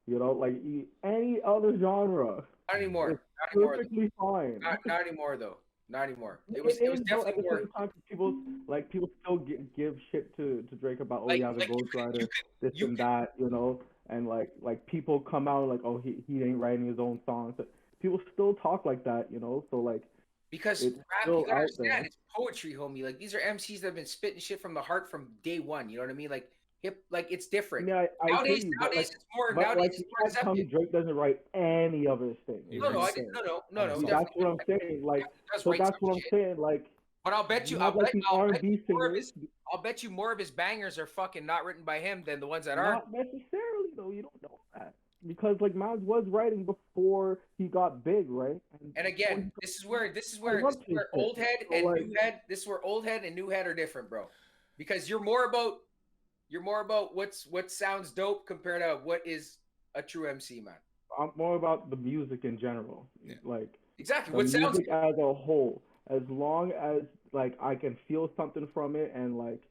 You know, like any other genre. Not anymore. It's perfectly fine. Not anymore though. Not anymore. It was definitely at the more. same time, people still give shit to Drake about the ghostwriter, this and that, you know. And like people come out like, oh, he ain't writing his own songs. People still talk like that, you know. So like, because rap, you gotta understand, it's poetry, homie. Like these are MCs that have been spitting shit from the heart from day one. You know what I mean? Like it's different. Yeah, nowadays it's more. Nowadays it's more accepted. Tell me Drake doesn't write any of his things. No. That's what I'm saying. Like, so that's what I'm saying. Like, but I'll bet you more of his bangers are fucking not written by him than the ones that are. Not necessarily though. You don't know that because like Miles was writing before he got big, right? And again, this is where old head and new head. This is where old head and new head are different, bro. Because you're more about You're more about what sounds dope compared to what is a true MC, man. I'm more about the music in general. Yeah. Like Exactly. the What sounds music good. as a whole. As long as like I can feel something from it and like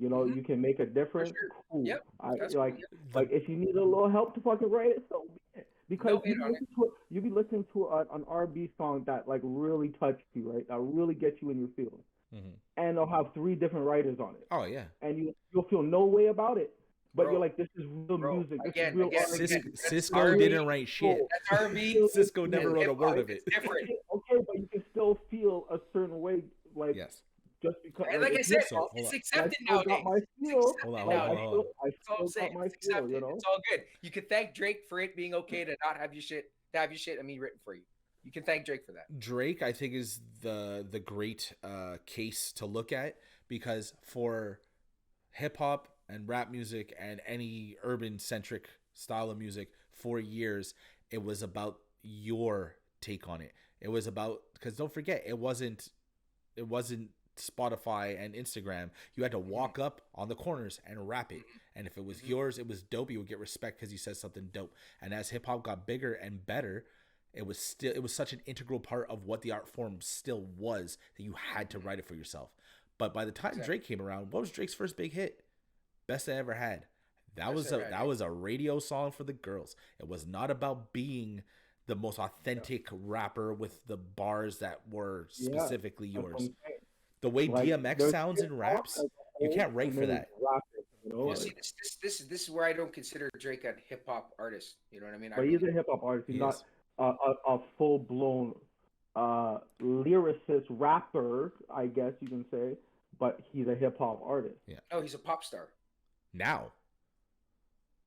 Mhm. you can make a For difference, sure. cool. Yep. I That's cool. like Yep. like if you need a little help to fucking write it, so be it. Because No hate on it. you be listening to an R&B song that like really touched you, right? That really gets you in your feelings, Mm-hmm. and they'll have three different writers on it, Oh yeah. and you'll feel no way about it. But you're Bro, like, this is real bro. music. This is Again, real again, R&B. again. Cisco, This That's is Cisco R&B. didn't real write shit. soul. That's You can R&B. still Cisco never And wrote a hip hop. word of it. It's different. Okay, but you can still feel a certain way, like Yes. just because, And like like I if said, you're So pop, hold it's on. I accepted still got nowadays. my It's feel. Hold on. accepted Hold Like on. I Hold on. Hold on. still, I That's all I'm still saying. got my It's feel. accepted. It's all good. You can thank Drake for it being okay to not have your shit, written for you. You can thank Drake for that. Drake, I think, is the great case to look at, because for hip hop and rap music and any urban centric style of music for years, it was about your take on it. It was about, because don't forget, it wasn't Spotify and Instagram. You had to walk up on the corners and rap it. And if it was yours, it was dope. You would get respect because you said something dope. And as hip hop got bigger and better, it was such an integral part of what the art form still was, that you had to write it for yourself. But by the time Exactly. Drake came around, what was Drake's first big hit? Best I Ever Had. Best I Ever Had, That was a radio song for the girls. It was not about being the most authentic rapper with the bars that were Yeah, specifically that's what yours. I'm saying. The way Like DMX there's sounds hip in hop raps, as a you whole, can't write and for then that. there's rap, Well, Yeah. see, like, this is where I don't consider Drake a hip hop artist. You know what I mean? I but he's really a hip hop artist. He's He not is. a full blown lyricist rapper, I guess you can say. But he's a hip hop artist. Yeah. no. He's a pop star. Now,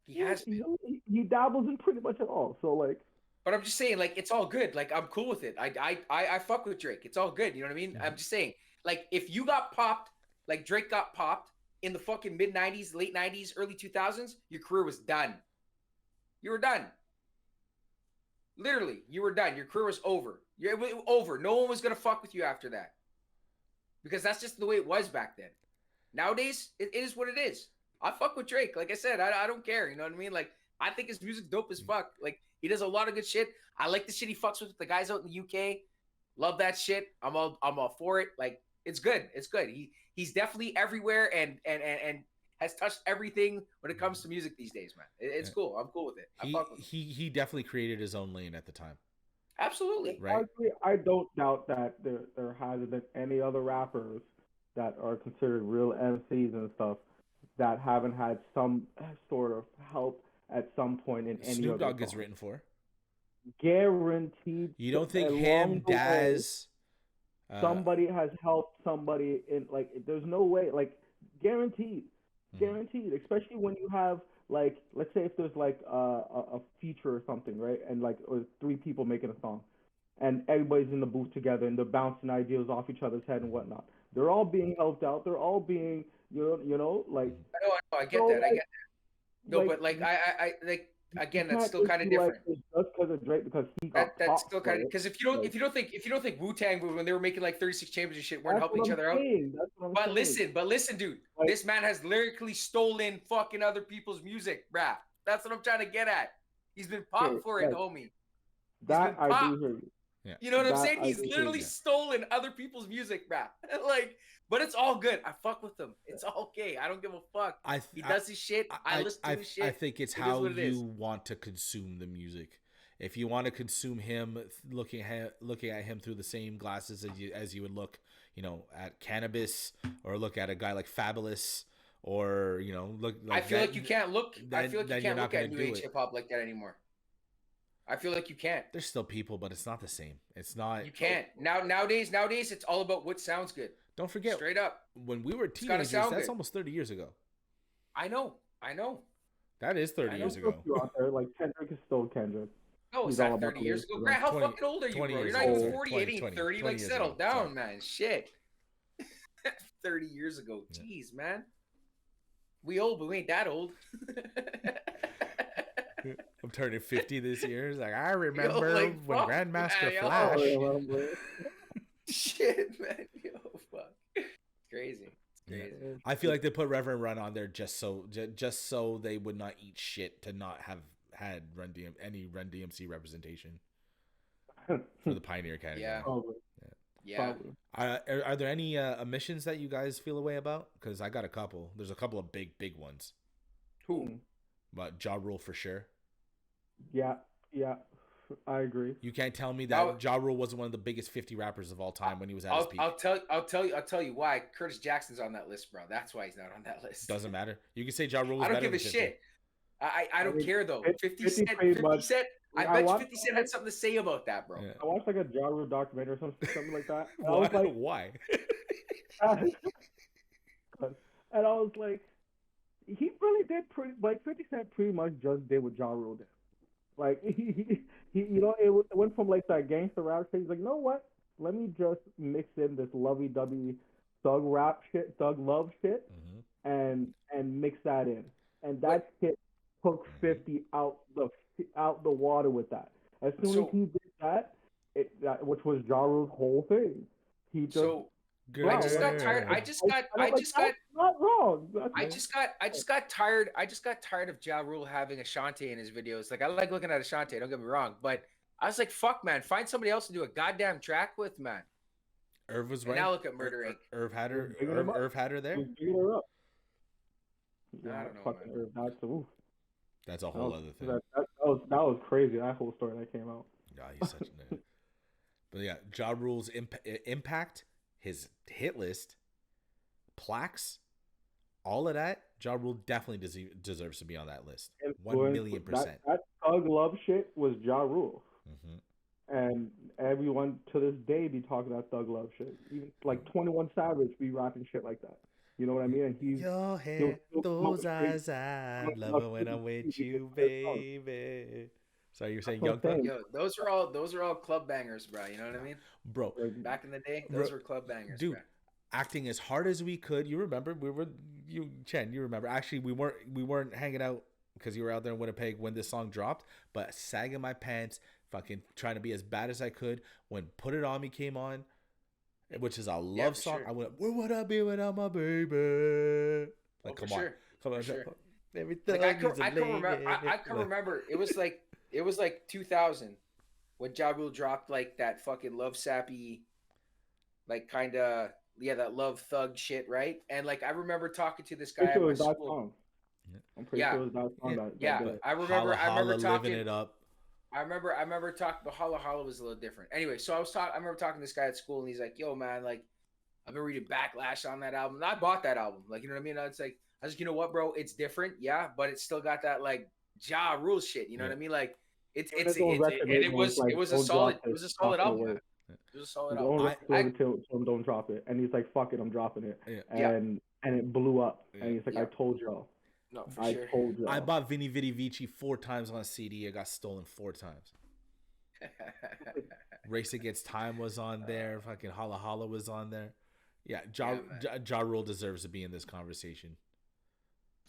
He has been. He dabbles in pretty much it all. So like, But I'm just saying, like, it's all good. Like, I'm cool with it. I fuck with Drake. It's all good. You know what I mean? I'm just saying, like, if you got popped, like Drake got popped in the fucking mid '90s, late '90s, early 2000s, your career was done. You were done. Literally, you were done. Your career was over. It was over. No one was gonna fuck with you after that, because that's just the way it was back then. Nowadays, it is what it is. I fuck with Drake. Like I said, I don't care. You know what I mean? Like, I think his music dope as fuck. Like, he does a lot of good shit. I like the shit he fucks with the guys out in the UK. Love that shit. I'm all for it. Like, it's good. It's good. He's definitely everywhere and has touched everything when it comes to music these days, man. It's cool. I'm cool with it. I fuck with him. he definitely created his own lane at the time. Absolutely. Right. honestly, I don't doubt that there hasn't been any other rappers that are considered real MCs and stuff that haven't had some sort of help at some point in any Snoop other Dogg gets song. written for. Guaranteed. You don't think along him, the way, Daz, somebody has helped somebody in like there's no way like guaranteed especially when you have like let's say if there's like a feature or something, right, and like or three people making a song and everybody's in the booth together and they're bouncing ideas off each other's head and whatnot, they're all being helped out, they're all being like I know. I get so that. I like, get that. No, but like I like again, you that's can't still just kind of be like different. it's just because of Drake because he got That's popped still for kind of it. because Like, if you don't think Wu-Tang when they were making like 36 Chambers and shit weren't that's helping what each I'm other out. saying. That's what I'm saying. But listen, dude, Like, this man has lyrically stolen fucking other people's music, rap. That's what I'm trying to get at. He's been popped okay, for it, yes, homie. that I popped. do hear you. Yeah. You know what I'm That saying? I He's do hear literally you. stolen other people's music, rap. Like, but it's all good. I fuck with him. It's all okay. I don't give a fuck. He does his shit. I listen to his shit. I think it's It is how what it is. you want to consume the music. If you want to consume him, looking at him through the same glasses as you would look, at cannabis, or look at a guy like Fabulous, or look. Like I feel like you can't look. I feel like you then you're can't not look at gonna new do age it. hip hop like that anymore. I feel like you can't. There's still people, but it's not the same. It's not. You can't. Nowadays, it's all about what sounds good. Don't forget, Straight up. when we were gotta teenagers, sound that's good. almost 30 years ago. I know. That is 30 years There's ago. a few out there, like Kendrick is still Kendrick. No, it's He's all not about 30 the years lyrics, ago. you Grant, know. how 20 fucking old are you, 20 bro? years You're not even ago. 40. 20, It ain't 20, 30. 20 Like, years settle ago. down, Sorry. man. Shit. 30 years ago. Yeah. Jeez, man. We old, but we ain't that old. I'm turning 50 this year. It's like, I remember like, when fuck, Grandmaster man, yo. Flash. Shit, man. Yo, fuck. Crazy. Yeah. Crazy. I feel like they put Reverend Run on there just so they would not eat shit to not have had any Run DMC representation for the Pioneer category. Yeah. Probably. Yeah. Probably. Are there any omissions that you guys feel a way about? Because I got a couple. There's a couple of big ones. Who? But Ja Rule for sure. Yeah, I agree. You can't tell me that Ja Rule wasn't one of the biggest 50 rappers of all time when he was at his peak. I'll tell you why. Curtis Jackson's on that list, bro. That's why he's not on that list. Doesn't matter. You can say Ja Rule was I don't better give a than 50. shit. I don't care though. 50 Cent. I I bet watched- 50 Cent had something to say about that, bro. Yeah. I watched like a Ja Rule documentary or something like that. And Why? I was like, Why? and I was like, he really did pretty. Like 50 Cent pretty much just did what Ja Rule did. Like he you know, it went from like that gangster rap shit. He's like, you know what? Let me just mix in this lovey-dovey thug rap shit, thug love shit, and mix that in. And that shit took 50 out the water with that. As soon as he did that, which was Ja Rule's whole thing, he just. I just got tired. I just got not wrong. I just got tired. I just got tired of Ja Rule having Ashanti in his videos. Like I like looking at Ashanti, don't get me wrong, but I was like, fuck, man, find somebody else to do a goddamn track with, man. Irv was And right. now look at Murder Inc. Irv had her. Irv Irv had her there. Yeah, I don't know, fucking man. Irv, That's a whole other thing. That was crazy. That whole story that came out. Yeah, he's such a nerd. But yeah, Ja Rule's impact, his hit list, plaques, all of that, Ja Rule definitely deserves to be on that list. 1,000,000%. That thug love shit was Ja Rule. And everyone to this day be talking that thug love shit. Even like 21 Savage be rapping shit like that. You know what I mean? And your hair, those eyes, I love it when I'm with you, baby. Sorry, you're saying Young Thug? Yo, those are all club bangers, bro. You know what I mean? Bro, back in the day, those were club bangers, dude. Bro. Acting as hard as we could. You remember Chen, you remember. Actually, we weren't hanging out because you were out there in Winnipeg when this song dropped, but sagging my pants, fucking trying to be as bad as I could when Put It On Me came on, which is a love song. Sure. I went, where would I be without my baby? Like, come on. Sure. Everything. Like, I can remember. It was like 2000 when Ja Rule dropped like that fucking love sappy, like kind of that love thug shit, right? And like I remember talking to this guy at my school. I'm pretty sure it was that song. I remember talking. Living it up. I remember talking, but Holla Holla was a little different. Anyway, so I remember talking to this guy at school, and he's like, "Yo, man, like, I've been reading Backlash on that album. And I bought that album. Like, you know what I mean? It's like, I was like, you know what, bro? It's different, yeah, but it's still got that like Ja Rule shit. You know what I mean? Like, it was a solid album. Man. It was a solid album. Don't drop it, and he's like, "Fuck it, I'm dropping it," Yeah. and it blew up, and he's like, "I told y'all." No, for sure. Told y'all. I bought Vini Vidi Vici 4 times on a CD. It got stolen 4 times. Race Against Time was on there. Fucking Holla Holla was on there. Yeah, Ja Rule deserves to be in this conversation.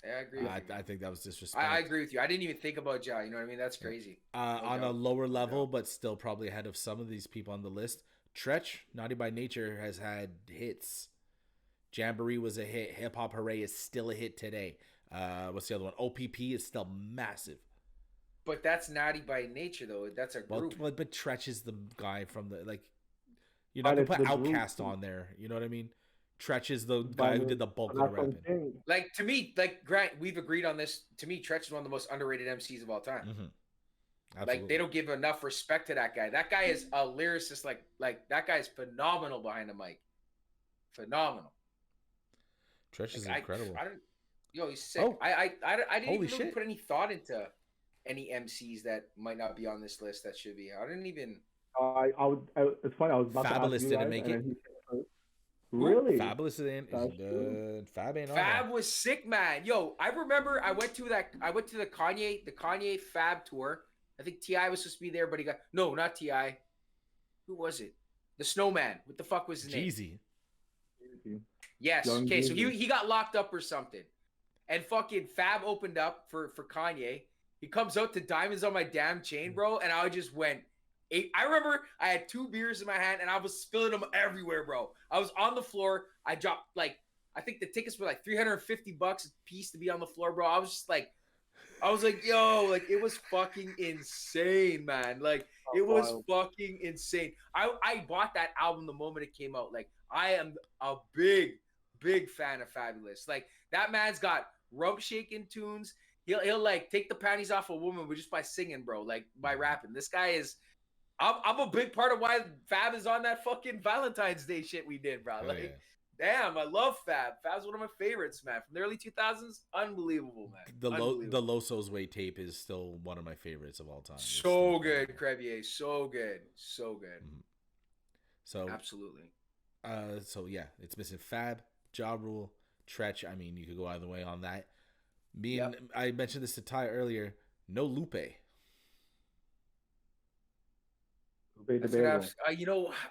Yeah, I agree. I think that was disrespect. I agree with you. I didn't even think about Ja. You know what I mean? That's crazy. On a lower level, but still probably ahead of some of these people on the list. Tretch, Naughty by Nature, has had hits. Jamboree was a hit. Hip Hop Hooray is still a hit today. What's the other one? OPP is still massive. But that's Naughty by Nature, though. That's a group. But Tretch is the guy from the, like, you're not going to put Outkast on there. You know what I mean? Tretch is the guy who did the bulk of the rapping. Like, to me, like, Grant, we've agreed on this. To me, Tretch is one of the most underrated MCs of all time. Like, they don't give enough respect to that guy. That guy is a lyricist. Like that guy is phenomenal behind the mic. Phenomenal. Tretch is incredible. He's sick. Oh. I didn't even really shit. put any thought into any MCs that might not be on this list that should be. I didn't even. It's funny. I was about Fabulous to ask you didn't make it. Really? Fabulous ain't. Fab ain't on Fab was sick, man. Yo, I remember I went to the Kanye Fab tour. I think T.I. was supposed to be there, but he got not T.I. Who was it? The Snowman. What the fuck was his name? Jeezy. Yes. Okay, so he got locked up or something. And fucking Fab opened up for Kanye. He comes out to Diamonds on My Damn Chain, bro, and I just went. I remember I had 2 beers in my hand and I was spilling them everywhere, bro. I was on the floor. I I think the tickets were like $350 a piece to be on the floor, bro. I was like, yo, like it was fucking insane, man. Like it was Wild. fucking insane. I bought that album the moment it came out. Like I am a big fan of Fabulous. Like that man's got rump shaking tunes. He'll like take the panties off a woman just by singing, bro. Like by rapping. This guy is. I'm a big part of why Fab is on that fucking Valentine's Day shit we did, bro. Oh, Like, yeah. damn, I love Fab. Fab's one of my favorites, man. From the early 2000s, unbelievable, man. The Unbelievable. Loso's Way tape is still one of my favorites of all time. It's So still good, incredible. Crevier. So good. So good. Mhm. So Absolutely. so yeah, it's missing Fab, Ja Rule, Tretch. I mean, you could go either way on that. I mentioned this to Ty earlier. No Lupe. That's gonna have,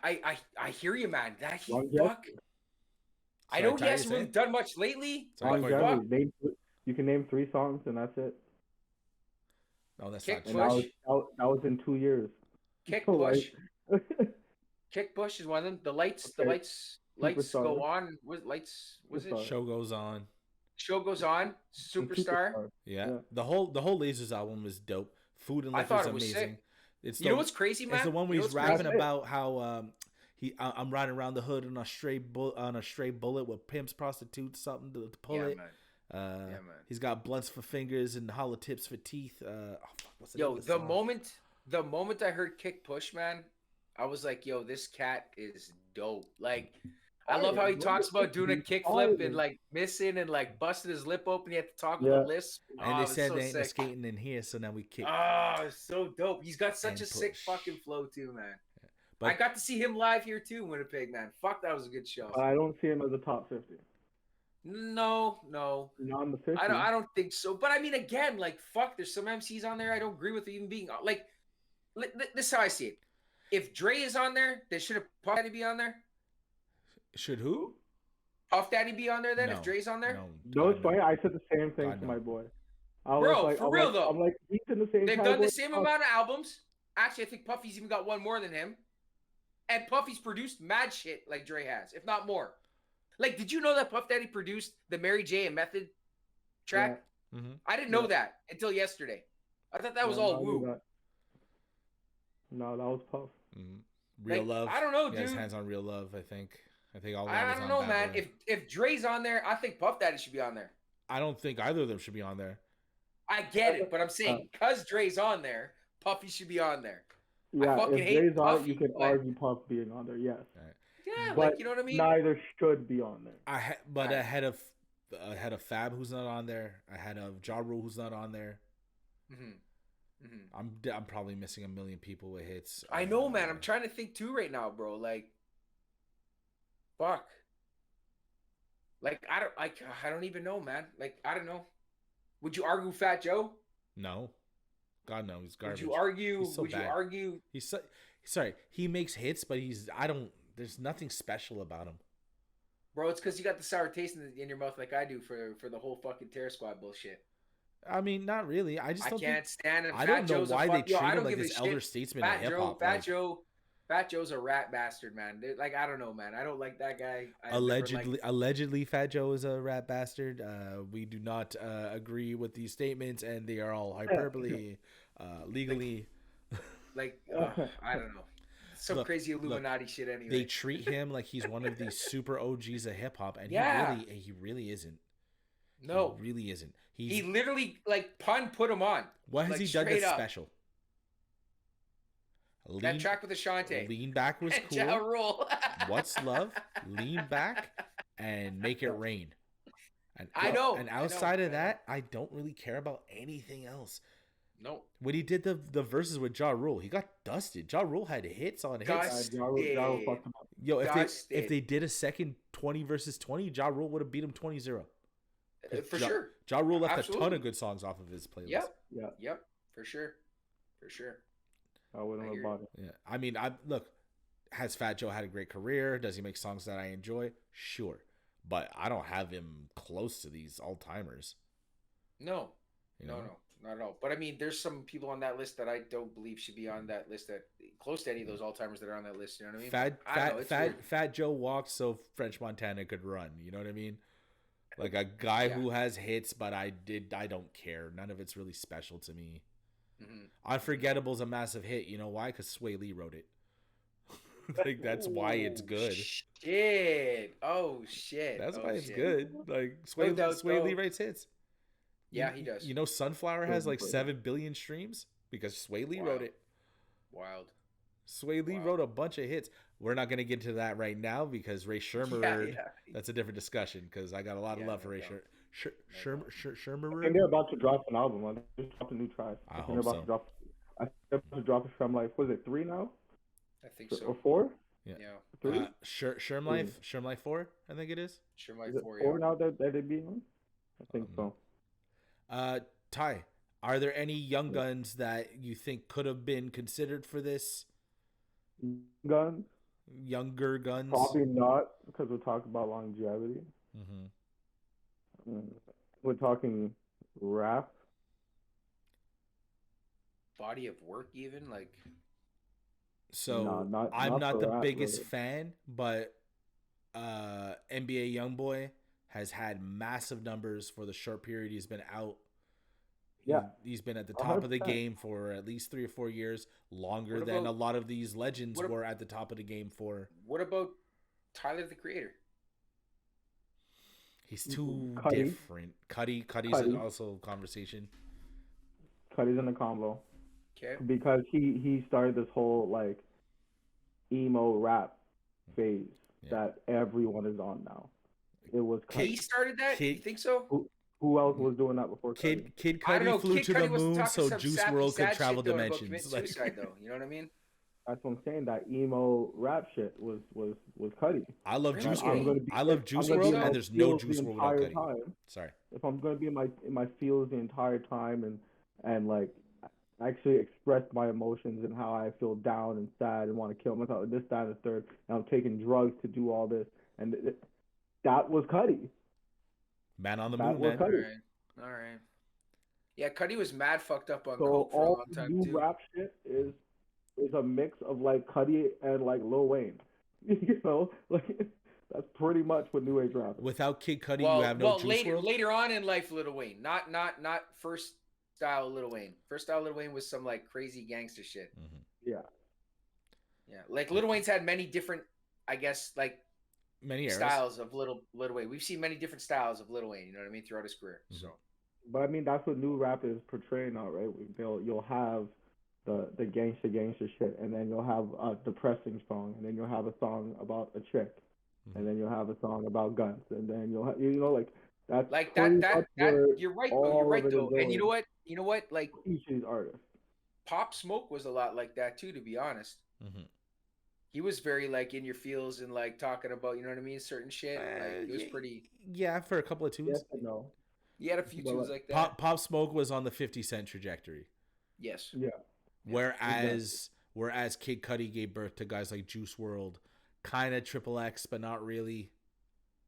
I hear you, man. That he fuck. I Sorry, know he Ty, hasn't you really say? done much lately. Sorry, But go ahead. fuck. You can name 3 songs and that's it. No, that's Kick not And true. that was in 2 years. Kick So, Bush. like, Kick Bush is one of them. The lights Okay. lights Superstar. go on. Was it? Superstar. Show goes on. Show goes on. Superstar. Yeah. Yeah. The whole Lasers album is dope. Food and I Life thought is it was amazing. sick. It's You know what's crazy, man? It's the one where You know he's what's rapping crazy? about how I'm riding around the hood on a stray bullet with pimps, prostitutes, something to pull Yeah, it. man. Man. man. He's got blunts for fingers and hollow tips for teeth. What's the name Yo, of the song? the moment I heard Kick Push, man, I was like, yo, this cat is dope. Like, I love how he talks about doing a kickflip and like missing and like busting his lip open. He had to talk with a lisp. And Oh, they it was said so there ain't no sick. skating in here, so now we kick. Oh, it's so dope. He's got such And a sick push. fucking flow too, man. But I got to see him live here too, in Winnipeg, man. Fuck, that was a good show. I don't see him as a top 50. No. Not in the 50. I don't think so. But I mean, again, like, fuck, there's some MCs on there I don't agree with even being like. This is how I see it. If Dre is on there, then should Puff Daddy be on there? should who? Puff Daddy be on there then? No. If Dre's on there? No, it's funny. I said the same thing God, to no. my boy. Bro, for real, though. I'm like, he's in the same They've category. done the same amount of albums. Actually, I think Puffy's even got one more than him. And Puffy's produced mad shit like Dre has, if not more. Like, did you know that Puff Daddy produced the Mary J. and Method track? Yeah. Mm-hmm. I didn't know that until yesterday. I thought that was all woo. No, that was Puff. Mm-hmm. Real Like, Love. I don't know, He has dude. hands on Real Love, I think all that I was don't on know, Bad man. Boy. If Dre's on there, I think Puff Daddy should be on there. I don't think either of them should be on there. I get it, but I'm saying because Dre's on there, Puffy should be on there. Yeah, I fucking if hate Dre's on it, Puffy, you could but- argue Puff being on there, yes. Right. Yeah, But like, you know what I mean? neither should be on there. But Right. ahead of Fab, who's not on there. Ahead of Ja Rule, who's not on there. I'm probably missing a million people with hits. I know, man. I'm trying to think too right now, bro. Like, fuck. Like, I don't even know, man. Like, I don't know. Would you argue Fat Joe? No, God no, he's garbage. Would you argue? He's so would bad. you argue? Sorry. He makes hits, but there's nothing special about him. Bro, it's because you got the sour taste in your mouth like I do for the whole fucking Terror Squad bullshit. I mean, not really. I just can't stand him. I Fat don't know Joe's why they treat I him don't like give a this elder shit. statesman in hip hop. Fat Joe's a rat bastard, man. Like, I don't know, man. I don't like that guy. Allegedly, Fat Joe is a rat bastard. We do not agree with these statements, and they are all hyperbole, legally. I don't know. Some crazy Illuminati shit. Anyway, they treat him like he's one of these super OGs of hip hop, and he really isn't. No, he really isn't. He literally pun put him on. What has he done that's special? That track with Ashanti. Lean Back was cool. Ja Rule. What's Love? Lean Back and Make It Rain. And I know. And outside of that, I don't really care about anything else. No. When he did the verses with Ja Rule, he got dusted. Ja Rule had hits on hits. Ja Rule fucked him up. Yo, if they did a second 20 versus 20, Ja Rule would have beat him 20-0. For sure. Ja Rule left a ton of good songs off of his playlist. Yep. For sure. I wouldn't have bought it. Yeah. I mean, look, has Fat Joe had a great career? Does he make songs that I enjoy? Sure. But I don't have him close to these all-timers. No. No, not at all. But I mean, there's some people on that list that I don't believe should be on that list, that close to any of those all-timers that are on that list. You know what I mean? Fat Joe walked so French Montana could run. You know what I mean? Like a guy Yeah. who has hits, but I don't care. None of it's really special to me. Mhm. Unforgettable's a massive hit. You know why? Because Sway Lee wrote it. Like that's why it's Oh, good. shit. Oh shit. That's Oh why it's shit. good. Like No doubt Sway Lee though. writes hits. Yeah, he does. You know Sunflower has like Right. 7 billion streams because Sway Lee wrote Wild. it. Wild. Sway Lee Wow. wrote a bunch of hits. We're not going to get into that right now because Ray Shermer. Yeah. That's a different discussion because I got a lot of Yeah, love for no Ray doubt. Shermer. I think they're about to drop an album. They just dropped a new track. I think hope they're about so. to drop. I think they're about to drop it from like, was it 3 now? I think Or so. 4? Yeah. 3? Sherm Life 4, I think it is. Sure, my Is it 4, 4 yeah. now that they be on? I think so. Ty, are there any young guns that you think could have been considered for this? Guns? Younger guns? Probably not, because we're talking about longevity. Mm-hmm. We're talking rap. Body of work, even like. So No, I'm not the rap, biggest really. fan, but NBA YoungBoy has had massive numbers for the short period he's been out. Yeah. He's been at the top of the 100%. game for at least 3 or 4 years, longer What than about- a lot of these legends what ab- were at the top of the game for. What about Tyler the Creator? He's too Cudi. different. Cuddy's Cudi. also a conversation. Cuddy's in the combo. Okay. Because he started this whole like emo rap phase that everyone is on now. It was Cudi. He started that? You think so? Who else was doing that before Cudi? Kid I don't know. Cudi flew Kid to Cudi the was moon talking so some Juice sappy, WRLD could sad travel shit, though, about dimensions. commit suicide, though. You know what I mean? That's what I'm saying. That emo rap shit was Cudi. I love Really? Juice I'm WRLD. I love Juice WRLD, and there's no Juice WRLD without Cudi. Time, Sorry. if I'm gonna be in my feels the entire time and like actually express my emotions and how I feel down and sad and want to kill myself, this, that, and the third, and I'm taking drugs to do all this, and that was Cudi. Man on the That moon, was man. Cudi. All right. Yeah, Cudi was mad fucked up on So coke for a all long time, new too. rap shit is a mix of like Cudi and like Lil Wayne. You know, like that's pretty much what new age rap is. Without Kid Cudi, you have no Juice WRLD. Later on in life, Lil Wayne. Not first style Lil Wayne. First style Lil Wayne was some like crazy gangster shit. Mm-hmm. Yeah. Yeah, like Lil Wayne's had many different, I guess, like many eras. styles of Lil Wayne. We've seen many different styles of Lil Wayne. You know what I mean throughout his career. Mm-hmm. So. But I mean, that's what new rap is portraying now, right? You'll have the gangster shit, and then you'll have a depressing song, and then you'll have a song about a chick, and then you'll have a song about guns, and then you'll have, like that's like that you're right though. You're right though. And you know what? Like each of these artists. Pop Smoke was a lot like that too, to be honest. Mm-hmm. He was very like in your feels and like talking about, you know what I mean, certain shit. Like it was pretty. Yeah, for a couple of tunes. Yes and no. He had a few tunes like that. Pop Smoke was on the 50 Cent trajectory. Yes. Yeah. Whereas Kid Cudi gave birth to guys like Juice WRLD, kind of XXX, but not really.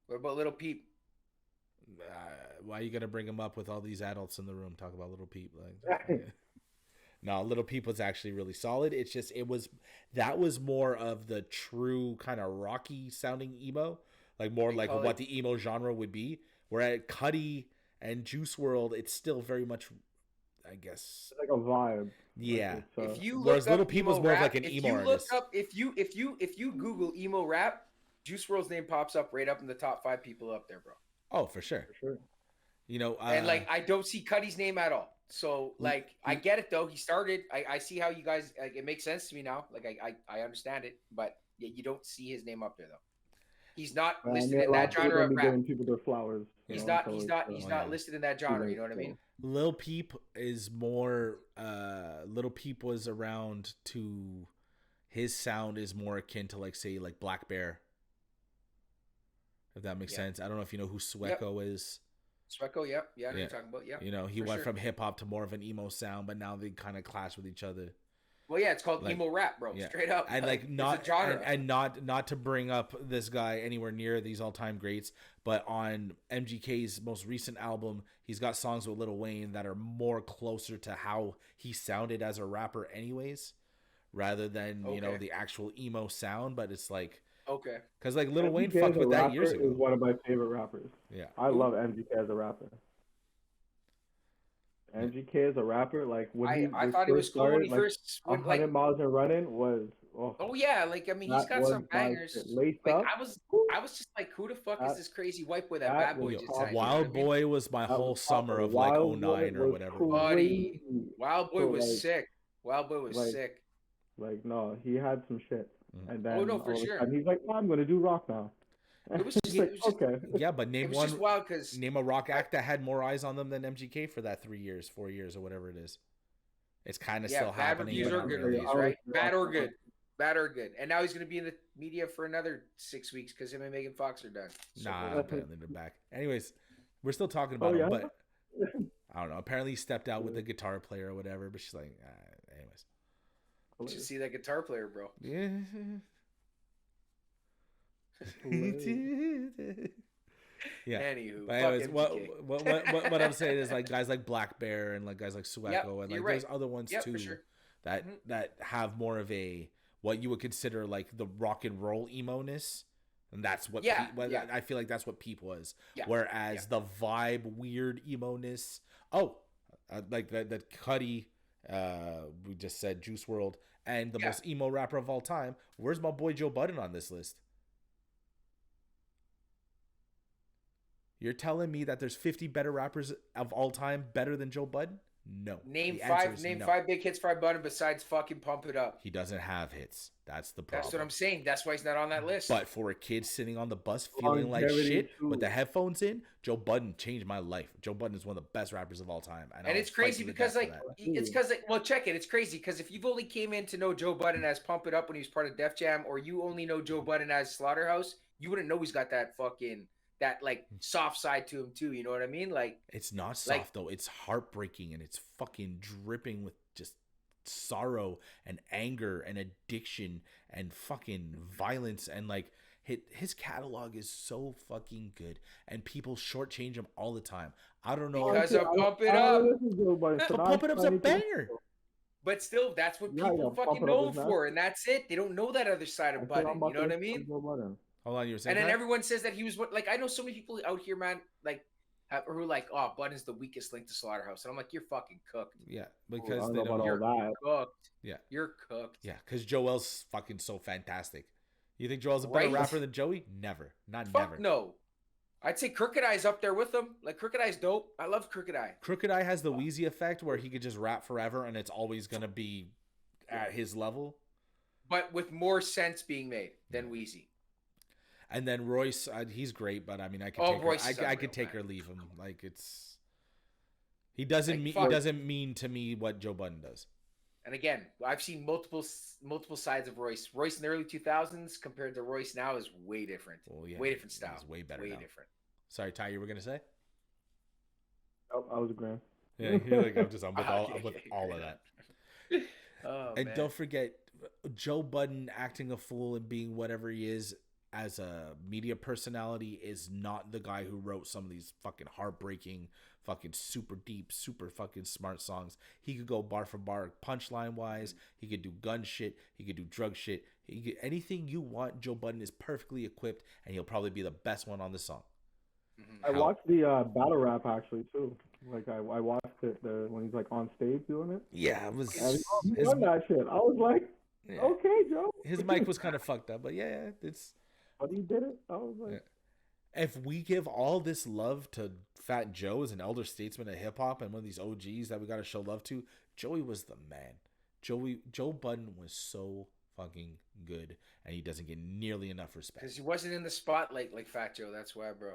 What about Little Peep? Why are you gonna bring him up with all these adults in the room? Talk about Little Peep, like. No, Little Peep was actually really solid. It's just that was more of the true kind of rocky sounding emo, like more like what the emo genre would be. Whereas Cudi and Juice WRLD, it's still very much, I guess, it's like a vibe. Yeah. Like if you whereas look Little up Peep emo was more rap, of like an emo artist. If you Google emo rap, Juice WRLD's name pops up right up in the top 5 people up there, bro. Oh, for sure. For sure. You know, and like I don't see Cudi's name at all. So like I get it though. He started. I see how you guys. Like, it makes sense to me now. Like I understand it, but you don't see his name up there though. He's not listed in that genre of rap. Giving people their flowers. He's not listed in that genre. You know what I mean? Lil Peep is more. Lil Peep was around to. His sound is more akin to like say like Black Bear. If that makes sense. I don't know if you know who Swecco is. Swecco, yeah, I know what you're talking about, yeah. You know, he went from hip hop to more of an emo sound, but now they kind of clash with each other. Well, yeah, it's called emo rap, bro. Yeah. Straight up. And like not genre. And not to bring up this guy anywhere near these all-time greats, but on MGK's most recent album, he's got songs with Lil Wayne that are more closer to how he sounded as a rapper anyways, rather than, you know, the actual emo sound, but it's like Okay. Because like Lil Wayne MGK fucked as a with that rapper years is ago. one of my favorite rappers. Yeah. I Who? love MGK as a rapper. MGK as a rapper, like when he I was thought he was first cool when started, he like first went 100 like. miles and running was Oh yeah, like I mean, he's that got was some my bangers. shit. Laced Like up, I was just like, who the fuck is that this crazy white boy that that Bad was Boy Yo, just signed? You know popping. what I Wild mean? Boy was my That whole was summer popping. of like Wild Boy '09 or was whatever it was. Buddy, crazy. Wild Boy So was sick. Wild Boy was like sick. no, he had some shit, Mhm. and Oh then no, for all of a sure. sudden he's like, oh, I'm gonna do rock now. It was It's just Yeah, like okay, yeah, but it was just wild because name a rock act that had more eyes on them than MGK for that 3 years, 4 years, or whatever it is. It's kind of yeah, still bad happening, reviews but or not good really. reviews, I was right? Bad or rock. good, bad or good. And now he's gonna be in the media for another 6 weeks because him and Megan Fox are done. So Nah, whatever. apparently they're back. Anyways, we're still talking Oh about him, yeah. but I don't know. Apparently he stepped out with the guitar player or whatever, but she's like, anyways. You should see that guitar player, bro. Yeah. Yeah. Anywho, But fuck anyways, MGK. what I'm saying is like guys like Black Bear and like guys like Yep, Sueco and you're like right. there's other ones Yep, too for sure. that Mhm. that have more of a what you would consider like the rock and roll emo-ness. And that's what Yeah, Pete, yeah. I feel like that's what Pete was. Yeah, Whereas the vibe weird emo-ness, like that Cuddy, we just said Juice World, and the Yeah. most emo rapper of all time. Where's my boy Joe Budden on this list? You're telling me that there's 50 better rappers of all time better than Joe Budden? No. Name The answer five. is Name no. 5 big hits for Budden besides fucking Pump It Up. He doesn't have hits. That's the problem. That's what I'm saying. That's why he's not on that list. But for a kid sitting on the bus feeling like Longevity shit too. with the headphones in, Joe Budden changed my life. Joe Budden is one of the best rappers of all time, and I'll it's fight crazy to the because death like for that. it's because well check it. It's crazy because if you've only came in to know Joe Budden as Pump It Up when he was part of Def Jam, or you only know Joe Budden as Slaughterhouse, you wouldn't know he's got that fucking that like soft side to him too. You know what I mean? Like It's not soft like- though. It's heartbreaking and it's fucking dripping with just sorrow and anger and addiction and fucking violence and like his catalog is so fucking good and people shortchange him all the time. I don't know. Because of Pump It Up. But Pump It Up's a banger. But still, that's what Yeah, people yeah, fucking Pump It Up know is him nice. for, and that's it. They don't know that other side of Budden. You know what I mean? Hold on, you were saying And then that? everyone says that he was what? Like I know so many people out here, man. Like who are like, oh, Budden's the weakest link to Slaughterhouse, and I'm like, you're fucking cooked. Yeah, I because don't they know don't about hear. all that. Cooked. Yeah. You're cooked. Yeah, because Joel's fucking so fantastic. You think Joel's a better Right? rapper than Joey? Never. Not Fuck never. no. I'd say Crooked Eye's up there with him. Like Crooked Eye's dope. I love Crooked Eye. Crooked Eye has the Wheezy effect where he could just rap forever and it's always going to be at his level. But with more sense being made than Wheezy. And then Royce, he's great, but I mean, I could Oh, take Royce her, is I unreal, could take man. or leave him. Like it's he doesn't Like, mean fuck. he doesn't mean to me what Joe Budden does. And again, I've seen multiple sides of Royce. Royce in the early 2000s compared to Royce now is way different. Well, yeah, way different style. he's way better Way now. different. Sorry, Ty, you were gonna say? Oh, I was agreeing. Yeah, you're like I'm with Okay, all of that. Oh, And man. don't forget, Joe Budden acting a fool and being whatever he is as a media personality is not the guy who wrote some of these fucking heartbreaking, fucking super deep, super fucking smart songs. He could go bar for bar, punchline wise. He could do gun shit. He could do drug shit. Anything you want, Joe Budden is perfectly equipped, and he'll probably be the best one on the song. Mhm. I watched the battle rap actually too. Like I watched it when he's like on stage doing it. Yeah, it was. And he won that shit. I was like, Yeah. okay, Joe. His mic was kind of fucked up, but yeah, it's. But he did it. I was like, Yeah. If we give all this love to Fat Joe as an elder statesman of hip hop and one of these OGs that we got to show love to, Joey was the man. Joe Budden was so fucking good, and he doesn't get nearly enough respect. Because he wasn't in the spotlight like Fat Joe. That's why, bro.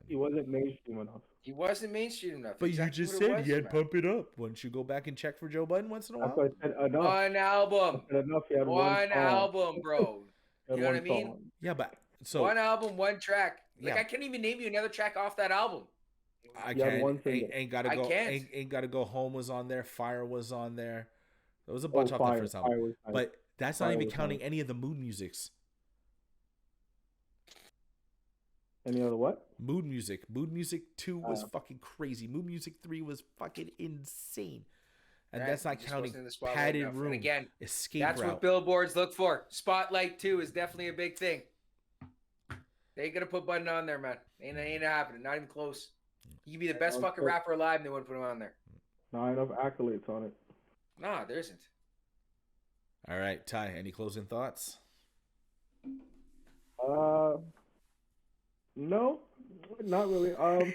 he wasn't mainstream enough. He wasn't mainstream enough. But Exactly you just what it said was, he had man. Pump It Up. Wouldn't you go back and check for Joe Budden once in a That's while? why I said enough. One album. I said enough. He had One song. album, bro. He had You know what one I mean? song. Yeah, but so One album, one track. Like Yeah. I can't even name you another track off that album. I He had can't. one single. Ain't gotta I go. can't. Ain't gotta go. Home was on there. Fire was on there. There was a Oh, bunch off the Fire. first album. Fire was nice. But that's not Fire even was counting nice. any of the mood musics. Any other what? Mood Music 2 was Uh. fucking crazy. Mood Music 3 was fucking insane. And Right, that's he not just counting wasn't in the spotlight padded enough. room, And again, escape that's route. what billboards look for. Spotlight too is definitely a big thing. They ain't gonna put Button on there, man. Ain't happening. Not even close. You can be the best fucking rapper alive, and they wouldn't put him on there. Not enough accolades on it. Nah, there isn't. All right, Ty, any closing thoughts? No, not really. I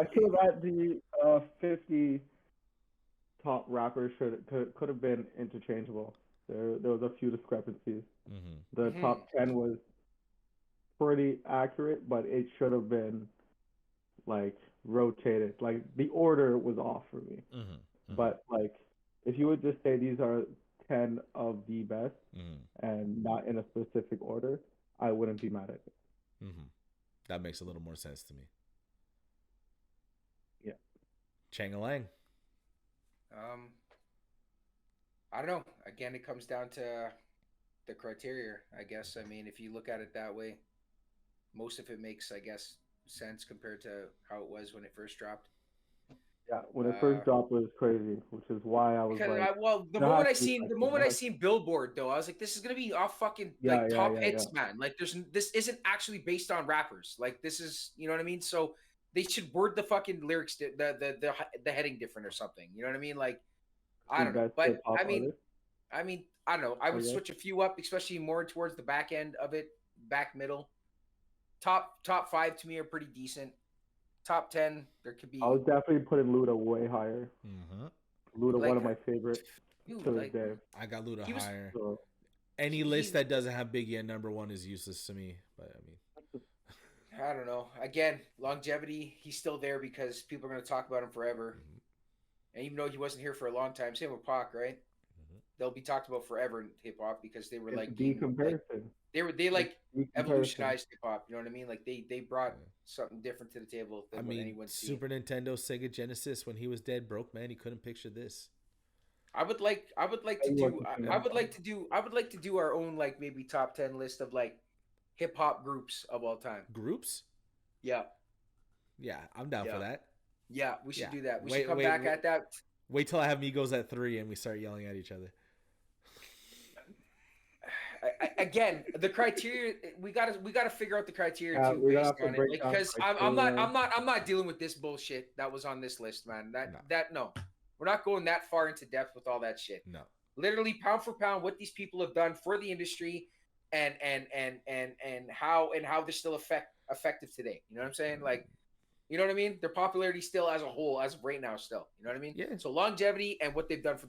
feel that the 50 top rappers could have been interchangeable. There was a few discrepancies. Mm-hmm. The top 10 was pretty accurate, but it should have been like rotated. Like the order was off for me. Mm-hmm. Mm-hmm. But like if you would just say these are 10 of the best and not in a specific order, I wouldn't be mad at it. Mm-hmm. That makes a little more sense to me. Yeah. Chang-a-lang. I don't know. Again, it comes down to the criteria, I guess. I mean, if you look at it that way, most of it makes, I guess, sense compared to how it was when it first dropped. Yeah, when it first dropped, it was crazy, which is why I was like, the moment I seen Billboard though, I was like, this is gonna be off fucking top hits, man. Like, this isn't actually based on rappers. Like, this is, you know what I mean? So they should word the fucking lyrics, the heading different or something. You know what I mean? Like, I don't know, but I mean, I don't know. I would switch a few up, especially more towards the back end of it, back middle. Top 5 to me are pretty decent. Top 10, there could be. I was definitely putting Luda way higher. Mm-hmm. Luda, one of my favorites to this day. I got Luda higher. So, any list that doesn't have Biggie at number 1 is useless to me. But I mean, I don't know. Again, longevity, he's still there because people are going to talk about him forever. And even though he wasn't here for a long time, same with Pac, right? They'll be talked about forever in hip hop because they were comparison. They evolutionized hip hop. You know what I mean? Like they brought something different to the table than what anyone's seen. Super Nintendo, Sega Genesis, when he was dead broke, man, he couldn't picture this. I would like to do our own, like, maybe top 10 list of like hip hop groups of all time. Groups? Yeah. Yeah, I'm down for that. Yeah, we should do that. We should come back at that. Wait till I have Migos at 3 and we start yelling at each other. Again, the criteria we gotta figure out the criteria too based on it, because I'm not dealing with this bullshit that was on this list, man. No, we're not going that far into depth with all that shit. No, literally pound for pound, what these people have done for the industry, and how they're still effective today. You know what I'm saying? Like, you know what I mean? Their popularity still as a whole, as of right now, still. You know what I mean? Yeah. So longevity and what they've done for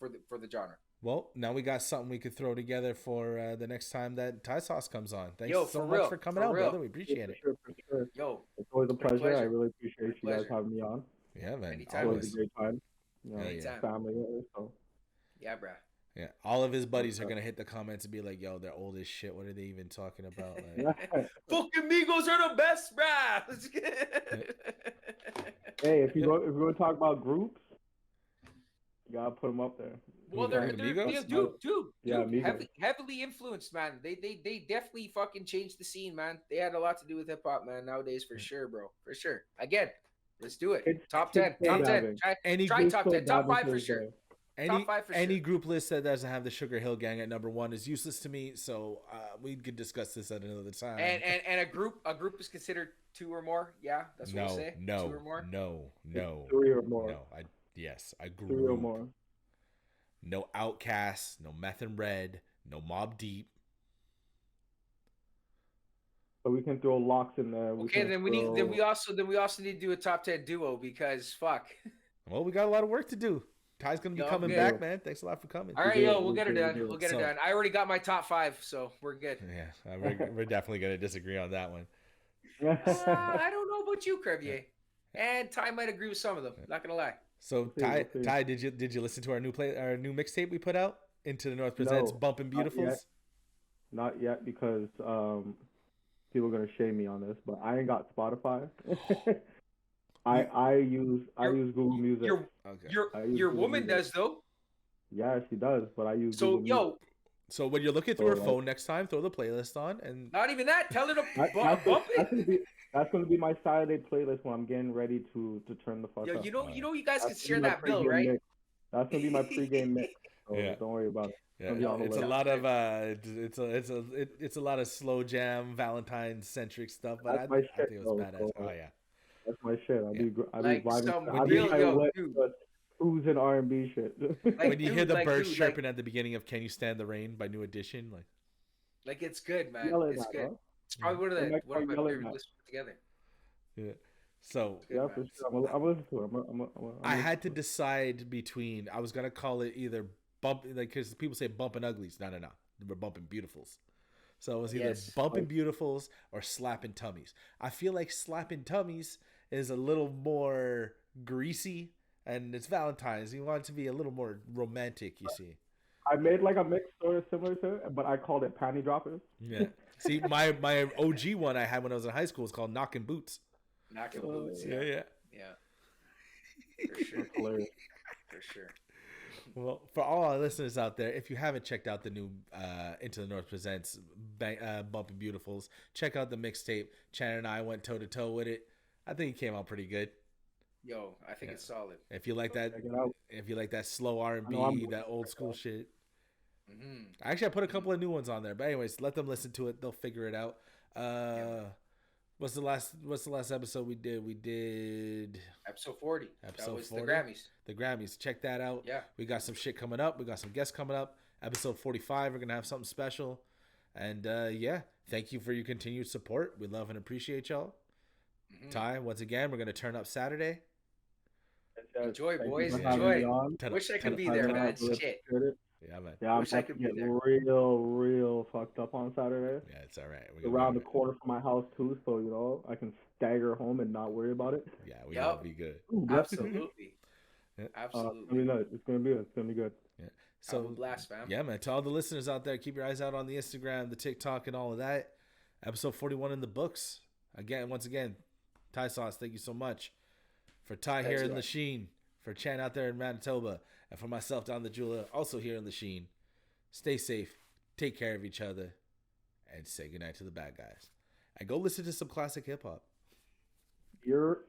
the genre. Well, now we got something we could throw together for the next time that Thai Sauce comes on. Thanks so much for coming out, brother. We appreciate it. For sure. Yo, it's always a pleasure. I really appreciate you guys having me on. Yeah, man. Anytime. Always a great time. You know, anytime. Family. So. Yeah, bro. Yeah, all of his buddies are gonna hit the comments and be like, "Yo, they're old as shit. What are they even talking about?" Like, fucking Migos are the best, bruh. Hey, if we're gonna talk about groups, you gotta put them up there. Well, they're heavily influenced, man. They definitely fucking changed the scene, man. They had a lot to do with hip hop, man. Nowadays, for sure, bro, for sure. Again, let's do it. Top 10. Try top 10. Top 5 for sure. Any group list that doesn't have the Sugar Hill Gang at number 1 is useless to me. So we could discuss this at another time. And a group is considered 2 or more. Yeah, that's what we say. 2 or more. No. 3 or more. No, I group. 3 or more. No Outkast, no Meth and Red, no Mobb Deep. So we can throw Locks in there. We also need to do a top 10 duo because fuck. Well, we got a lot of work to do. Ty's gonna be coming back, man. Thanks a lot for coming. All right, we'll get her done. We'll get her done. I already got my top 5, so we're good. Yeah, we're definitely gonna disagree on that one. I don't know about you, Crevier, and Ty might agree with some of them. Not gonna lie. So Ty, did you listen to our new mixtape we put out? Into the North Presents Bumpin' Beautifuls? Not yet because people are gonna shame me on this, but I ain't got Spotify. I use Google Music. Your woman does though. Yeah, she does, but I use Google Music. So when you're looking through her phone next time, throw the playlist on and not even that. Tell her to bump it. That's gonna be my Saturday playlist when I'm getting ready to turn the fuck up. You know, you guys can share that bill, right? That's gonna be my pregame mix. So Yeah. don't worry about it. Yeah, Gonna be on the it's a list. lot of it's a lot of slow jam Valentine centric stuff, but That's I my I shit think it was though. badass. So Oh yeah, that's my shit. yeah. I be Like vibing. some I be you real trying to yo, let dude. the cruising R&B shit. when Like you hear dude, the like birds dude, chirping at the beginning of "Can You Stand the Rain" by New Edition, like it's good, man. Yell at It's that, good. bro. It's probably They might one call of my yell at favorite that. lists put together. yeah. So It's good, Yeah, man. for sure. I'm gonna listen to it. I I'm had to decide between I was gonna call it either bump because people say bumping uglies. No, we're bumping beautifuls. So it was either Yes. bumping beautifuls or slapping tummies. I feel like slapping tummies is a little more greasy, and it's Valentine's. You want it to be a little more romantic, you see. I made like a mix sort of similar to it, but I called it panty droppers. Yeah. See, my OG one I had when I was in high school was called knocking boots. Knocking boots. Yeah, Yeah. yeah. Yeah. For sure. That's hilarious. For sure. Well, for all our listeners out there, if you haven't checked out the new Into the North Presents Bumping Beautifuls, check out the mixtape. Chan and I went toe to toe with it. I think it came out pretty good. Yo, I think Yeah. it's solid. If you like that, Check it out. if you like that slow R and I know I'm B, going that to old check it school out. shit. Mm-hmm. Actually, I put a couple of new ones on there, but anyways, let them listen to it. They'll figure it out. What's the last episode we did? We did Episode 40. Episode That was 40? the Grammys. the Grammys. Check that out. Yeah. We got some shit coming up. We got some guests coming up. Episode 45, we're gonna have something special. And yeah, thank you for your continued support. We love and appreciate y'all. Mhm. Ty, once again, we're gonna turn up Saturday. Enjoy, Thank you boys. for having me Enjoy. on. Wish I could be 10 there, I man. really Shit. appreciate it. Yeah, man. Yeah, I'm Wish I about to could be get there. real fucked up on Saturday. Yeah, it's all right. We're It's gonna around be the corner from my house too, so I can stagger home and not worry about it. Yeah, we Yup. gotta be good. Absolutely. Yeah. It's gonna Absolutely. be nice. It's gonna be good. It's gonna be good. Yeah. Have a So blast, fam. yeah, man. To all the listeners out there, keep your eyes out on the Instagram, the TikTok, and all of that. Episode 41 in the books. Once again, Ty Sauce, thank you so much. For Ty Thanks, here in y'all. Lachine, for Chan out there in Manitoba, and for myself down the Jula, also here in Lachine. Stay safe, take care of each other, and say goodnight to the bad guys. And go listen to some classic hip hop. You're